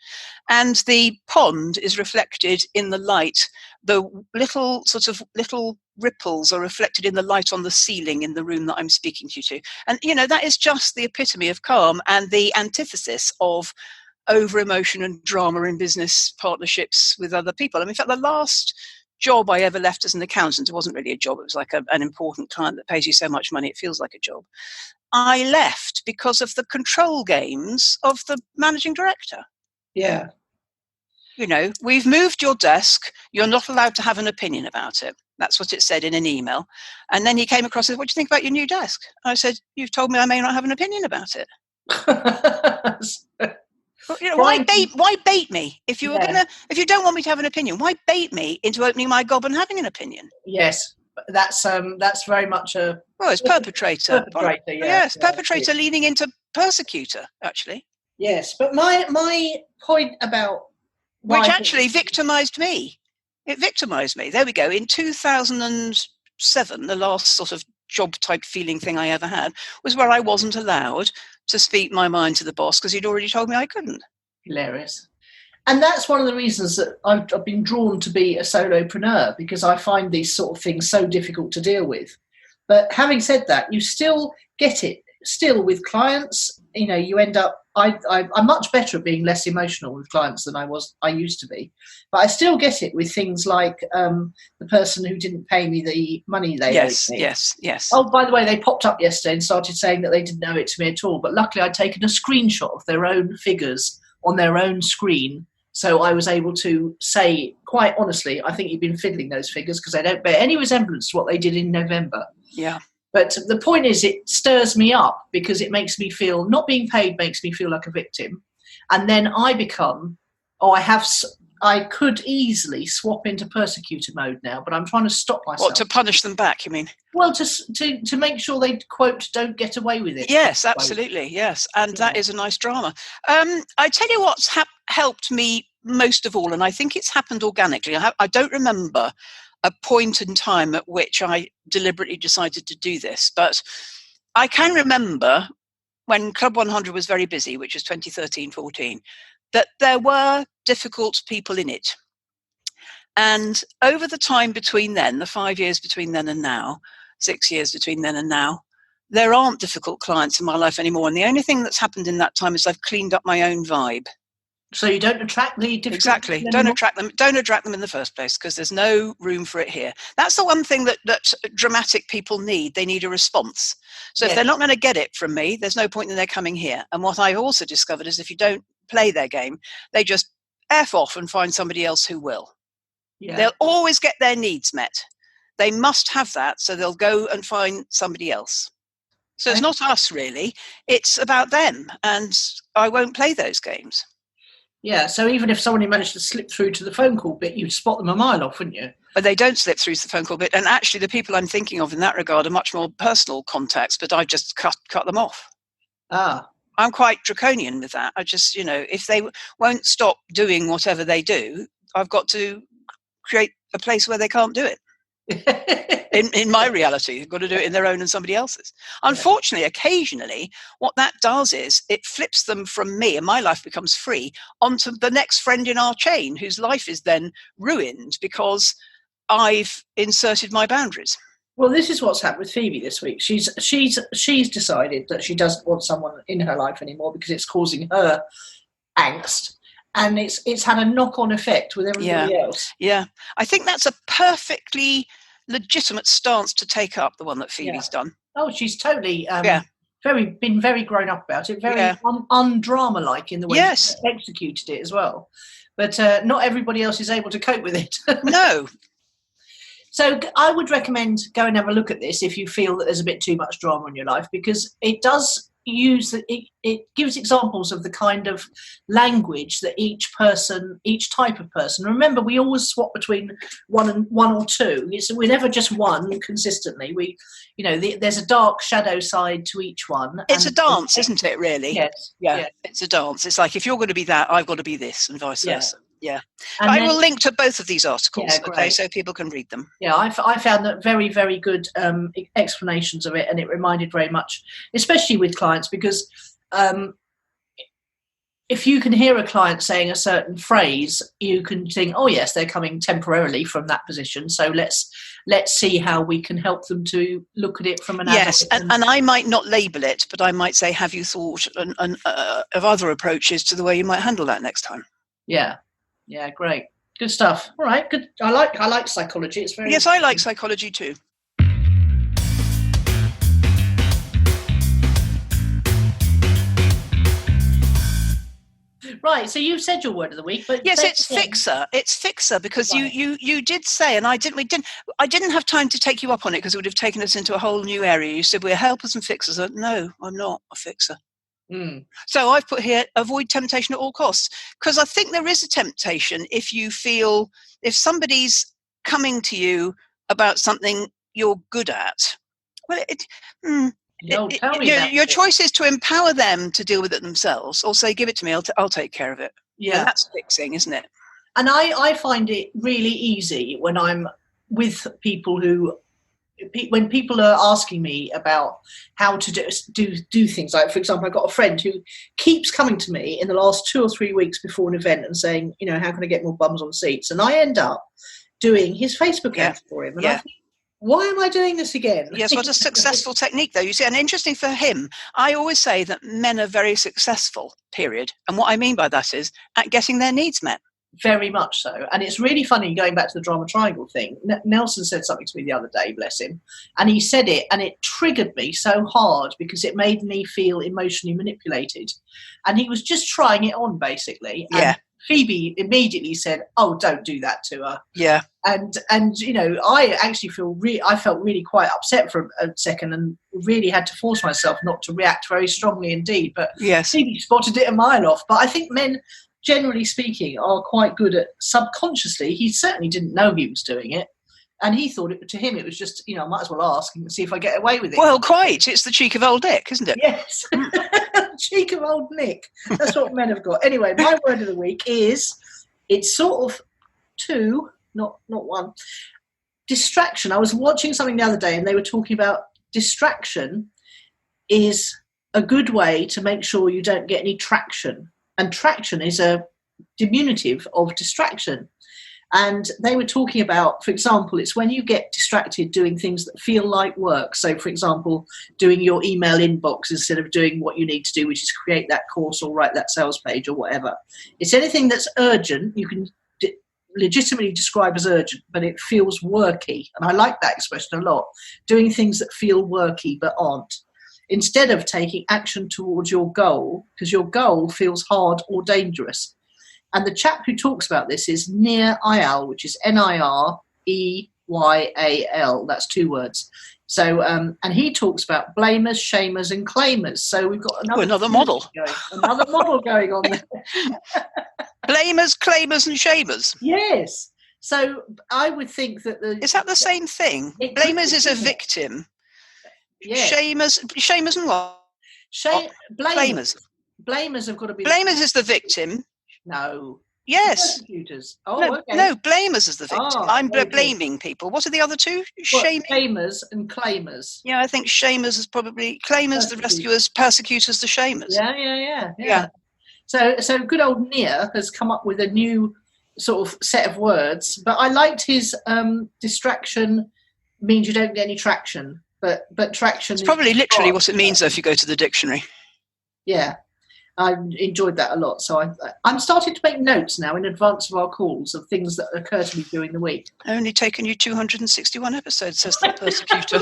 And the pond is reflected in the light. The little ripples are reflected in the light on the ceiling in the room that I'm speaking to you to. And, that is just the epitome of calm and the antithesis of over emotion and drama in business partnerships with other people. I mean, in fact, the last job I ever left as an accountant, it wasn't really a job, it was like an important client that pays you so much money it feels like a job. I left because of the control games of the managing director. Yeah. We've moved your desk, you're not allowed to have an opinion about it. That's what it said in an email. And then he came across and said, what do you think about your new desk? I said, you've told me I may not have an opinion about it. Why bait me? If you were if you don't want me to have an opinion, why bait me into opening my gob and having an opinion? Yes, that's very much it's perpetrator. Yes, perpetrator leaning into persecutor, actually. Yes, but my point about which actually victimised me. It victimised me. There we go. In 2007, the last sort of job type feeling thing I ever had was where I wasn't allowed to speak my mind to the boss because he'd already told me I couldn't. Hilarious. And that's one of the reasons that I've been drawn to be a solopreneur, because I find these sort of things so difficult to deal with. But having said that, you still get it. Still with clients, you end up, I'm much better at being less emotional with clients than I used to be. But I still get it with things like the person who didn't pay me the money they owed me. Yes. Oh, by the way, they popped up yesterday and started saying that they didn't owe it to me at all. But luckily I'd taken a screenshot of their own figures on their own screen. So I was able to say, quite honestly, I think you've been fiddling those figures because they don't bear any resemblance to what they did in November. Yeah. But the point is, it stirs me up because it makes me feel, not being paid makes me feel like a victim. And then I become, I could easily swap into persecutor mode now, but I'm trying to stop myself. What, to punish them back, you mean? Well, to make sure they, quote, don't get away with it. Yes, absolutely, yes. And that is a nice drama. I tell you what's helped me most of all, and I think it's happened organically. I don't remember a point in time at which I deliberately decided to do this, but I can remember when Club 100 was very busy, which was 2013-14, that there were difficult people in it. And over the time between then, the 5 years between then and now, 6 years between then and now, there aren't difficult clients in my life anymore. And the only thing that's happened in that time is I've cleaned up my own vibe. So you don't attract the difficult exactly. Don't attract them in the first place because there's no room for it here. That's the one thing that dramatic people need. They need a response. So if they're not going to get it from me, there's no point in their coming here. And what I've also discovered is if you don't play their game, they just F off and find somebody else who will. Yeah. They'll always get their needs met. They must have that, so they'll go and find somebody else. So it's not us, really. It's about them, and I won't play those games. Yeah, so even if somebody managed to slip through to the phone call bit, you'd spot them a mile off, wouldn't you? But they don't slip through to the phone call bit, and actually the people I'm thinking of in that regard are much more personal contacts, but I just cut them off. Ah. I'm quite draconian with that. I just, if they won't stop doing whatever they do, I've got to create a place where they can't do it. in my reality, they've got to do it in their own and somebody else's. Unfortunately, occasionally, what that does is it flips them from me, and my life becomes free, onto the next friend in our chain, whose life is then ruined because I've inserted my boundaries. Well, this is what's happened with Phoebe this week. She's decided that she doesn't want someone in her life anymore because it's causing her angst. And it's had a knock-on effect with everybody else. Yeah, I think that's a perfectly legitimate stance to take up, the one that Phoebe's done. Oh, she's totally been very grown up about it, very undrama-like in the way she executed it as well. But not everybody else is able to cope with it. No. So I would recommend go and have a look at this if you feel that there's a bit too much drama in your life, because it does it gives examples of the kind of language that each type of person. Remember, we always swap between one or two. We're never just one consistently. There's a dark shadow side to each one. It's a dance, isn't it, really? Yes. Yeah, it's a dance. It's like, if you're going to be that, I've got to be this, and vice versa. Yeah. And I will link to both of these articles, okay, so people can read them. Yeah, I found that very, very good explanations of it, and it reminded very much, especially with clients, because if you can hear a client saying a certain phrase, you can think, oh yes, they're coming temporarily from that position, so let's see how we can help them to look at it from an yes, and I might not label it, but I might say, have you thought of other approaches to the way you might handle that next time? Yeah, great. Good stuff. All right, good. I like psychology. It's very I like psychology too. Right, so you said your word of the week, but yes, it's fixer. It's fixer because right. you did say, and I didn't have time to take you up on it because it would have taken us into a whole new area. You said we're helpers and fixers. No, I'm not a fixer. So I've put here, avoid temptation at all costs, because I think there is a temptation if somebody's coming to you about something you're good at. Well, your choice is to empower them to deal with it themselves, or say, give it to me, I'll take care of it. Yeah, that's fixing, isn't it? And I find it really easy when I'm with people when people are asking me about how to do things. Like, for example, I've got a friend who keeps coming to me in the last 2 or 3 weeks before an event and saying, how can I get more bums on seats? And I end up doing his Facebook ads for him. And I think, why am I doing this again? Yes, what a successful technique, though. You see, and interesting for him, I always say that men are very successful, period. And what I mean by that is at getting their needs met. Very much so. And it's really funny, going back to the Drama Triangle thing. Nelson said something to me the other day, bless him, and he said it, and it triggered me so hard because it made me feel emotionally manipulated. And he was just trying it on, basically. Yeah. And Phoebe immediately said, oh, don't do that to her. Yeah. And I actually I felt really quite upset for a second, and really had to force myself not to react very strongly indeed. But yes, Phoebe spotted it a mile off. But I think men, generally speaking, are quite good at subconsciously. He certainly didn't know he was doing it, and he thought to him it was just, I might as well ask and see if I get away with it. Well, quite. It's the cheek of old Nick, isn't it? Yes. Cheek of old Nick. That's what men have got. Anyway, my word of the week is, it's sort of two, not one. Distraction. I was watching something the other day and they were talking about distraction is a good way to make sure you don't get any traction. And traction is a diminutive of distraction. And they were talking about, for example, it's when you get distracted doing things that feel like work. So, for example, doing your email inbox instead of doing what you need to do, which is create that course or write that sales page or whatever. It's anything that's urgent, you can legitimately describe as urgent, but it feels worky. And I like that expression a lot. Doing things that feel worky but aren't. Instead of taking action towards your goal, because your goal feels hard or dangerous. And the chap who talks about this is Nir Eyal, which is Nireyal. That's 2 words. So, and he talks about blamers, shamers, and claimers. So we've got another model. Another model going on there. Blamers, claimers, and shamers. Yes. So I would think that is that the same thing? Blamers is a victim. Yeah. Shamers and what? Blamers. Blamers have got to be. Blamers is the victim. No. Yes. Persecutors. No, blamers is the victim. I'm blaming people. What are the other two? Shamers and claimers. Yeah, I think shamers is probably claimers, the rescuers, persecutors, the shamers. Yeah. So good old Nir has come up with a new sort of set of words, but I liked his distraction means you don't get any traction, but traction. It's probably literally what it means though if you go to the dictionary. Yeah. I enjoyed that a lot. So I'm starting to make notes now in advance of our calls of things that occur to me during the week. Only taken you 261 episodes, says the Persecutor.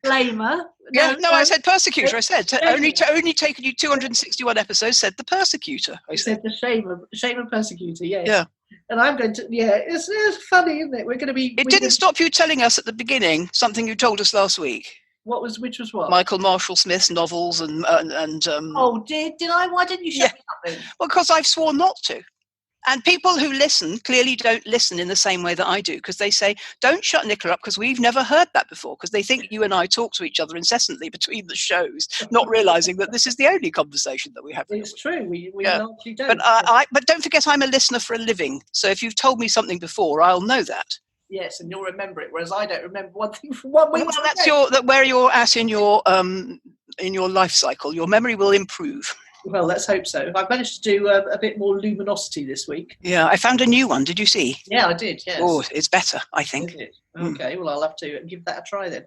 Blamer. No, I said Persecutor. I said only taken you 261 episodes, said the Persecutor. I said the shame of Persecutor, yes. Yeah. And I'm going to, it's funny, isn't it? It didn't stop you telling us at the beginning something you told us last week. Which was what? Michael Marshall Smith's novels and Oh, did I? Why didn't you shut me up then? Well, because I've sworn not to. And people who listen clearly don't listen in the same way that I do, because they say, don't shut Nicola up, because we've never heard that before, because they think you and I talk to each other incessantly between the shows, not realising that this is the only conversation that we have. It's true, we largely don't. But don't forget, I'm a listener for a living, so if you've told me something before, I'll know that. Yes, and you'll remember it, whereas I don't remember one thing from 1 week. Well, that's where you're at in your life cycle. Your memory will improve. Well, let's hope so. I've managed to do a bit more luminosity this week. Yeah, I found a new one. Did you see? Yeah, I did, yes. Oh, it's better, I think. Is it? Okay, well, I'll have to give that a try then.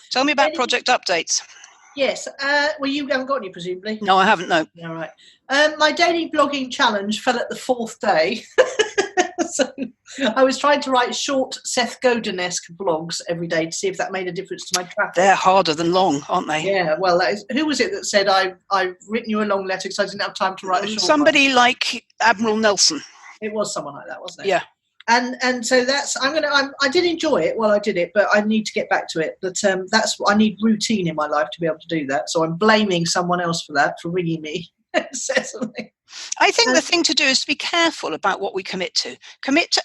Tell me about project updates. Yes. Well, you haven't got any, presumably? No, I haven't, no. All right. My daily blogging challenge fell at the 4th day. So I was trying to write short Seth Godin-esque blogs every day to see if that made a difference to my traffic. They're harder than long, aren't they? Yeah, well, who was it that said I've written you a long letter because I didn't have time to write a short Somebody one? like Admiral Nelson. It was someone like that, wasn't it? Yeah. And so I did enjoy it while I did it, but I need to get back to it. But I need routine in my life to be able to do that. So I'm blaming someone else for that, for ringing me incessantly. I think the thing to do is to be careful about what we commit to. Commit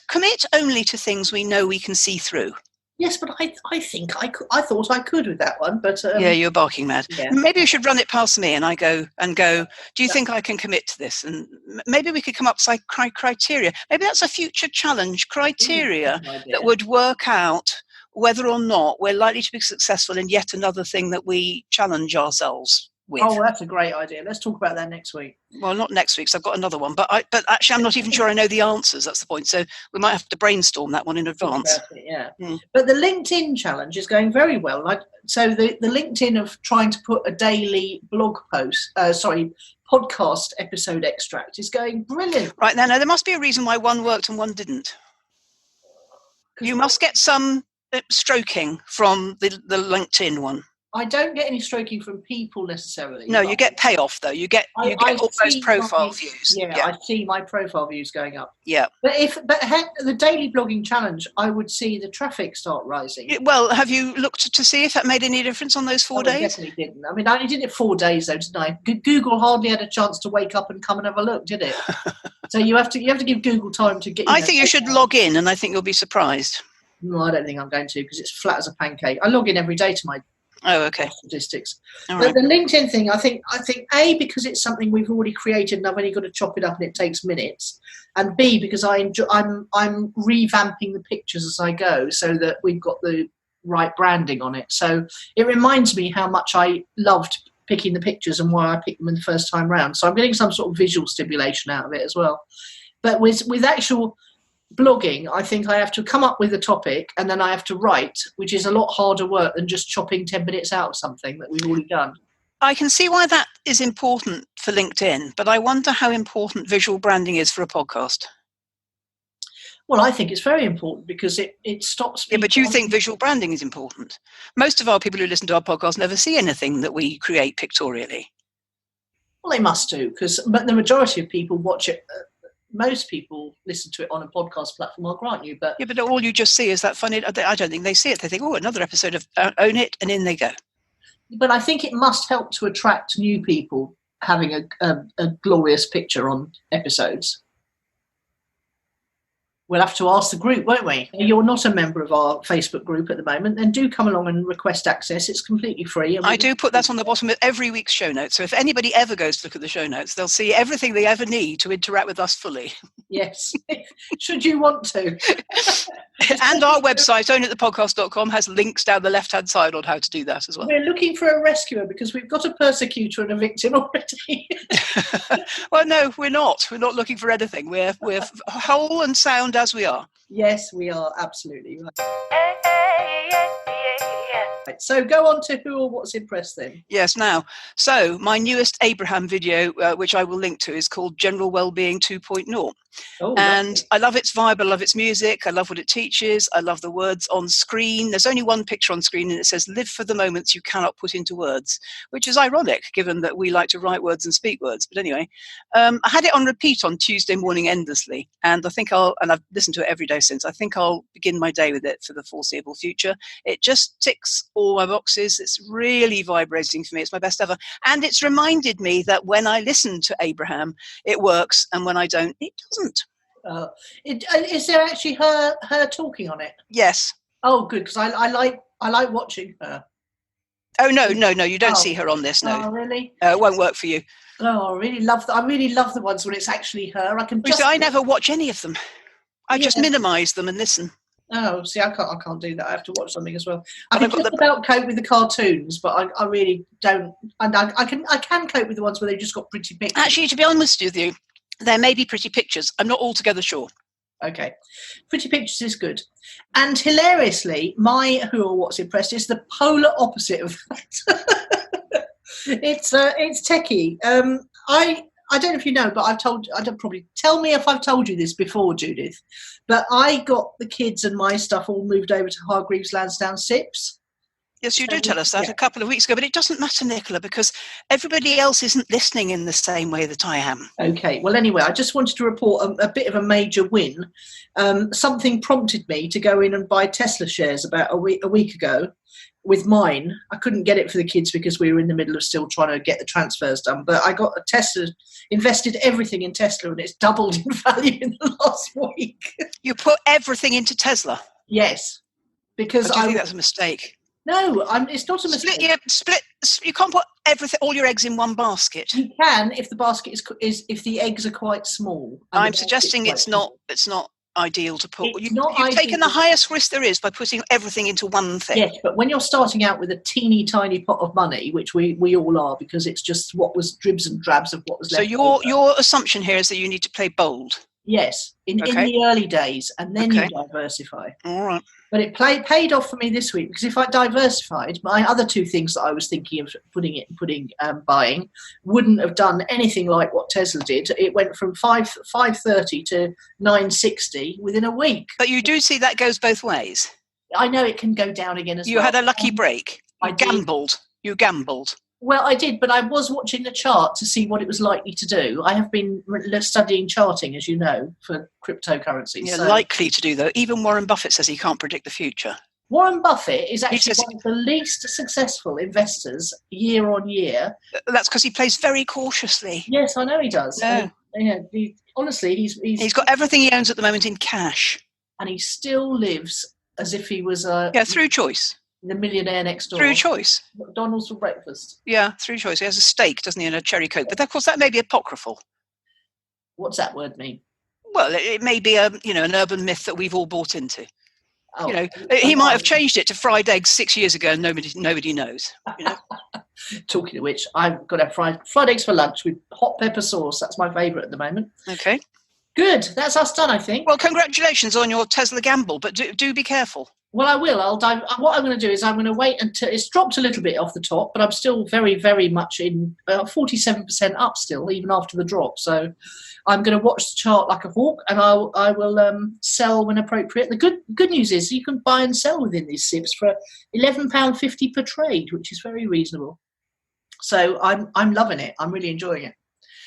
only to things we know we can see through. Yes, but I think I thought I could with that one, but yeah, you're barking mad. Yeah. Maybe you should run it past me, and I go. Do you think I can commit to this? And maybe we could come up with criteria. Maybe that's a future challenge criteria that would work out whether or not we're likely to be successful in yet another thing that we challenge ourselves with. Oh, that's a great idea. Let's talk about that next week. Well, not next week, so I've got another one. But actually, I'm not even sure I know the answers. That's the point. So we might have to brainstorm that one in advance. Yeah. But the LinkedIn challenge is going very well. So the LinkedIn of trying to put a daily podcast episode extract is going brilliant. Right, now there must be a reason why one worked and one didn't. You must get some stroking from the LinkedIn one. I don't get any stroking from people necessarily. No, you get payoff though. You get all those profile views. Yeah, I see my profile views going up. Yeah. But the daily blogging challenge, I would see the traffic start rising. Well, have you looked to see if that made any difference on those 4 days? I definitely didn't. I mean, I only did it 4 days though, didn't I? Google hardly had a chance to wake up and come and have a look, did it? So you have to give Google time to get. I think you should log in, and I think you'll be surprised. No, I don't think I'm going to, because it's flat as a pancake. I log in every day to my statistics. But the LinkedIn thing, I think A, because it's something we've already created and I've only got to chop it up and it takes minutes, and B, because I'm revamping the pictures as I go so that we've got the right branding on it. So it reminds me how much I loved picking the pictures and why I picked them in the first time round. So I'm getting some sort of visual stimulation out of it as well. But with actual blogging, I think I have to come up with a topic and then I have to write, which is a lot harder work than just chopping 10 minutes out of something that we've already done. I can see why that is important for LinkedIn, but I wonder how important visual branding is for a podcast. Well, I think it's very important because it stops people. Yeah, but you think visual branding is important. Most of our people who listen to our podcast never see anything that we create pictorially. Well, they must do, but the majority of people watch it. Most people listen to it on a podcast platform, I'll grant you. But all you just see is that funny. I don't think they see it. They think, oh, another episode of Own It, and in they go. But I think it must help to attract new people having a glorious picture on episodes. We'll have to ask the group, won't we? If you're not a member of our Facebook group at the moment, then do come along and request access. It's completely free. I do put that on the bottom of every week's show notes. So if anybody ever goes to look at the show notes, they'll see everything they ever need to interact with us fully. Yes, should you want to. And our website, ownitthepodcast.com, has links down the left-hand side on how to do that as well. We're looking for a rescuer because we've got a persecutor and a victim already. Well, no, we're not. We're not looking for anything. We're whole and sound as we are. Yes, we are, absolutely. Right, so go on to who or what's impressed then. Yes, now, so my newest Abraham video, which I will link to, is called General Wellbeing 2.0. Oh, And lovely. I love its vibe, I love its music, I love what it teaches, I love the words on screen. There's only one picture on screen and it says, live for the moments you cannot put into words, which is ironic given that we like to write words and speak words. But anyway, I had it on repeat on Tuesday morning endlessly, and I think and I've listened to it every day since, I think I'll begin my day with it for the foreseeable future. It just ticks all my boxes. It's really vibrating for me. It's my best ever. And it's reminded me that when I listen to Abraham, it works, and when I don't, it doesn't. Is there actually her talking on it? Yes. Oh, good, because I like watching her. Oh no, you don't see her on this. No. Oh, really? It won't work for you. Oh, I really love the ones when it's actually her. I never watch any of them. I just minimise them and listen. Oh, see, I can't do that. I have to watch something as well. I can just about cope with the cartoons, but I really don't. And I can cope with the ones where they've just got pretty pictures. Actually, to be honest with you, there may be pretty pictures. I'm not altogether sure. Okay. Pretty pictures is good. And hilariously, my who or what's impressed is the polar opposite of that. It's techie. I don't know if you know, but tell me if I've told you this before, Judith, but I got the kids and my stuff all moved over to Hargreaves Lansdown SIPs. Yes, you do tell us that a couple of weeks ago, but it doesn't matter, Nicola, because everybody else isn't listening in the same way that I am. Okay, well, anyway, I just wanted to report a bit of a major win. Something prompted me to go in and buy Tesla shares about a week ago with mine. I couldn't get it for the kids because we were in the middle of still trying to get the transfers done, but I got a Tesla, invested everything in Tesla, and it's doubled in value in the last week. You put everything into Tesla? Yes, because I think that's a mistake. No, it's not a mistake. You can't put all your eggs in one basket. You can if the basket is if the eggs are quite small. I'm suggesting it's not ideal to put. You've taken the highest risk there is by putting everything into one thing. Yes, but when you're starting out with a teeny tiny pot of money, which we all are, because it's just what was dribs and drabs of what was left. So your assumption here is that you need to play bold. Yes, in the early days, and then you diversify. All right. But it paid off for me this week, because if I diversified, my other two things that I was thinking of buying wouldn't have done anything like what Tesla did. It went from 530 to 960 within a week. But you do see that goes both ways. I know it can go down again as well. You had a lucky break. You gambled. Well, I did, but I was watching the chart to see what it was likely to do. I have been studying charting, as you know, for cryptocurrencies. You're likely to do, though. Even Warren Buffett says he can't predict the future. Warren Buffett is actually one of the least successful investors year on year. That's because he plays very cautiously. Yes, I know he does. Yeah. Honestly, he's got everything he owns at the moment in cash. And he still lives as if he was through choice. The millionaire next door. Through choice. McDonald's for breakfast. Yeah, through choice. He has a steak, doesn't he, and a cherry Coke. But of course, that may be apocryphal. What's that word mean? Well, it may be an urban myth that we've all bought into. Oh, he might have changed it to fried eggs 6 years ago, and nobody knows. Talking of which, I've got to have fried eggs for lunch with hot pepper sauce. That's my favourite at the moment. Okay. Good. That's us done, I think. Well, congratulations on your Tesla gamble, but do be careful. Well, I will. What I'm going to do is I'm going to wait until it's dropped a little bit off the top, but I'm still very, very much in 47% up still, even after the drop. So I'm going to watch the chart like a hawk, and I will sell when appropriate. The good news is you can buy and sell within these SIPs for £11.50 per trade, which is very reasonable. So I'm loving it. I'm really enjoying it.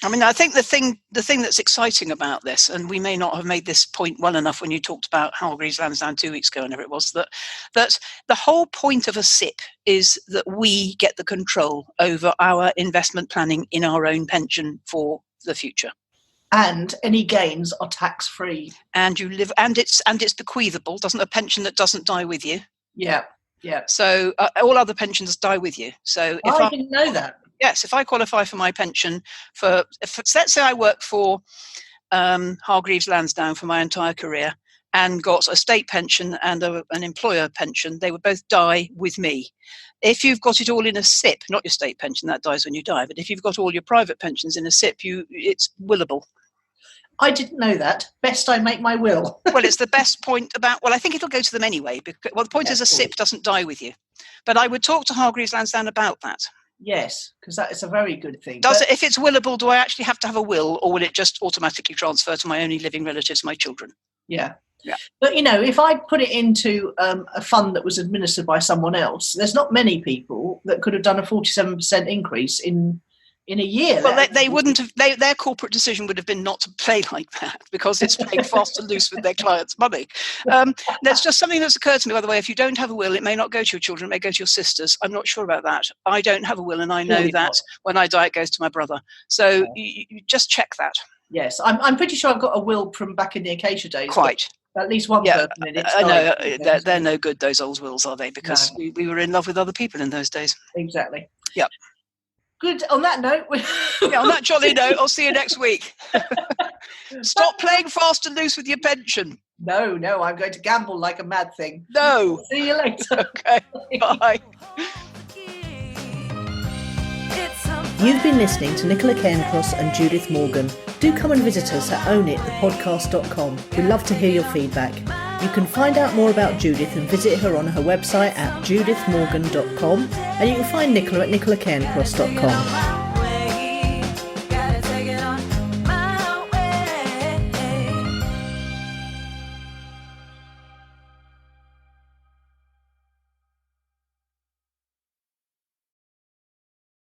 I mean, I think the thing that's exciting about this, and we may not have made this point well enough when you talked about Hargreaves Lansdown 2 weeks ago, whenever it was, that the whole point of a SIP is that we get the control over our investment planning in our own pension for the future. And any gains are tax-free. And you live, and it's bequeathable. Doesn't a pension that doesn't die with you? Yeah. So all other pensions die with you. So if I didn't know that. Yes, if I qualify for my pension let's say I work for Hargreaves Lansdown for my entire career and got a state pension and an employer pension, they would both die with me. If you've got it all in a SIP, not your state pension, that dies when you die, but if you've got all your private pensions in a SIP, it's willable. I didn't know that. Best I make my will. Well, it's the best point I think it'll go to them anyway. The point is a SIP doesn't die with you. But I would talk to Hargreaves Lansdown about that. Yes, because that is a very good thing. If it's willable, do I actually have to have a will, or will it just automatically transfer to my only living relatives, my children? Yeah. Yeah. But, if I put it into a fund that was administered by someone else, there's not many people that could have done a 47% increase in a year. Well, they wouldn't have. Their corporate decision would have been not to play like that, because it's playing fast and loose with their clients' money. There's just something that's occurred to me, by the way. If you don't have a will, it may not go to your children, it may go to your sisters. I'm not sure about that. I don't have a will, and I know that when I die, it goes to my brother. So you just check that. Yes, I'm pretty sure I've got a will from back in the Acacia days. Quite. At least one person in it. I know. They're no good, those old wills, are they? Because we were in love with other people in those days. Exactly. Yeah. Good. On that note. On that jolly note, I'll see you next week. Stop playing fast and loose with your pension. No, I'm going to gamble like a mad thing. No. See you later. Okay. Bye. You've been listening to Nicola Cairncross and Judith Morgan. Do come and visit us at ownitthepodcast.com. We'd love to hear your feedback. You can find out more about Judith and visit her on her website at judithmorgan.com, and you can find Nicola at nicolacairncross.com.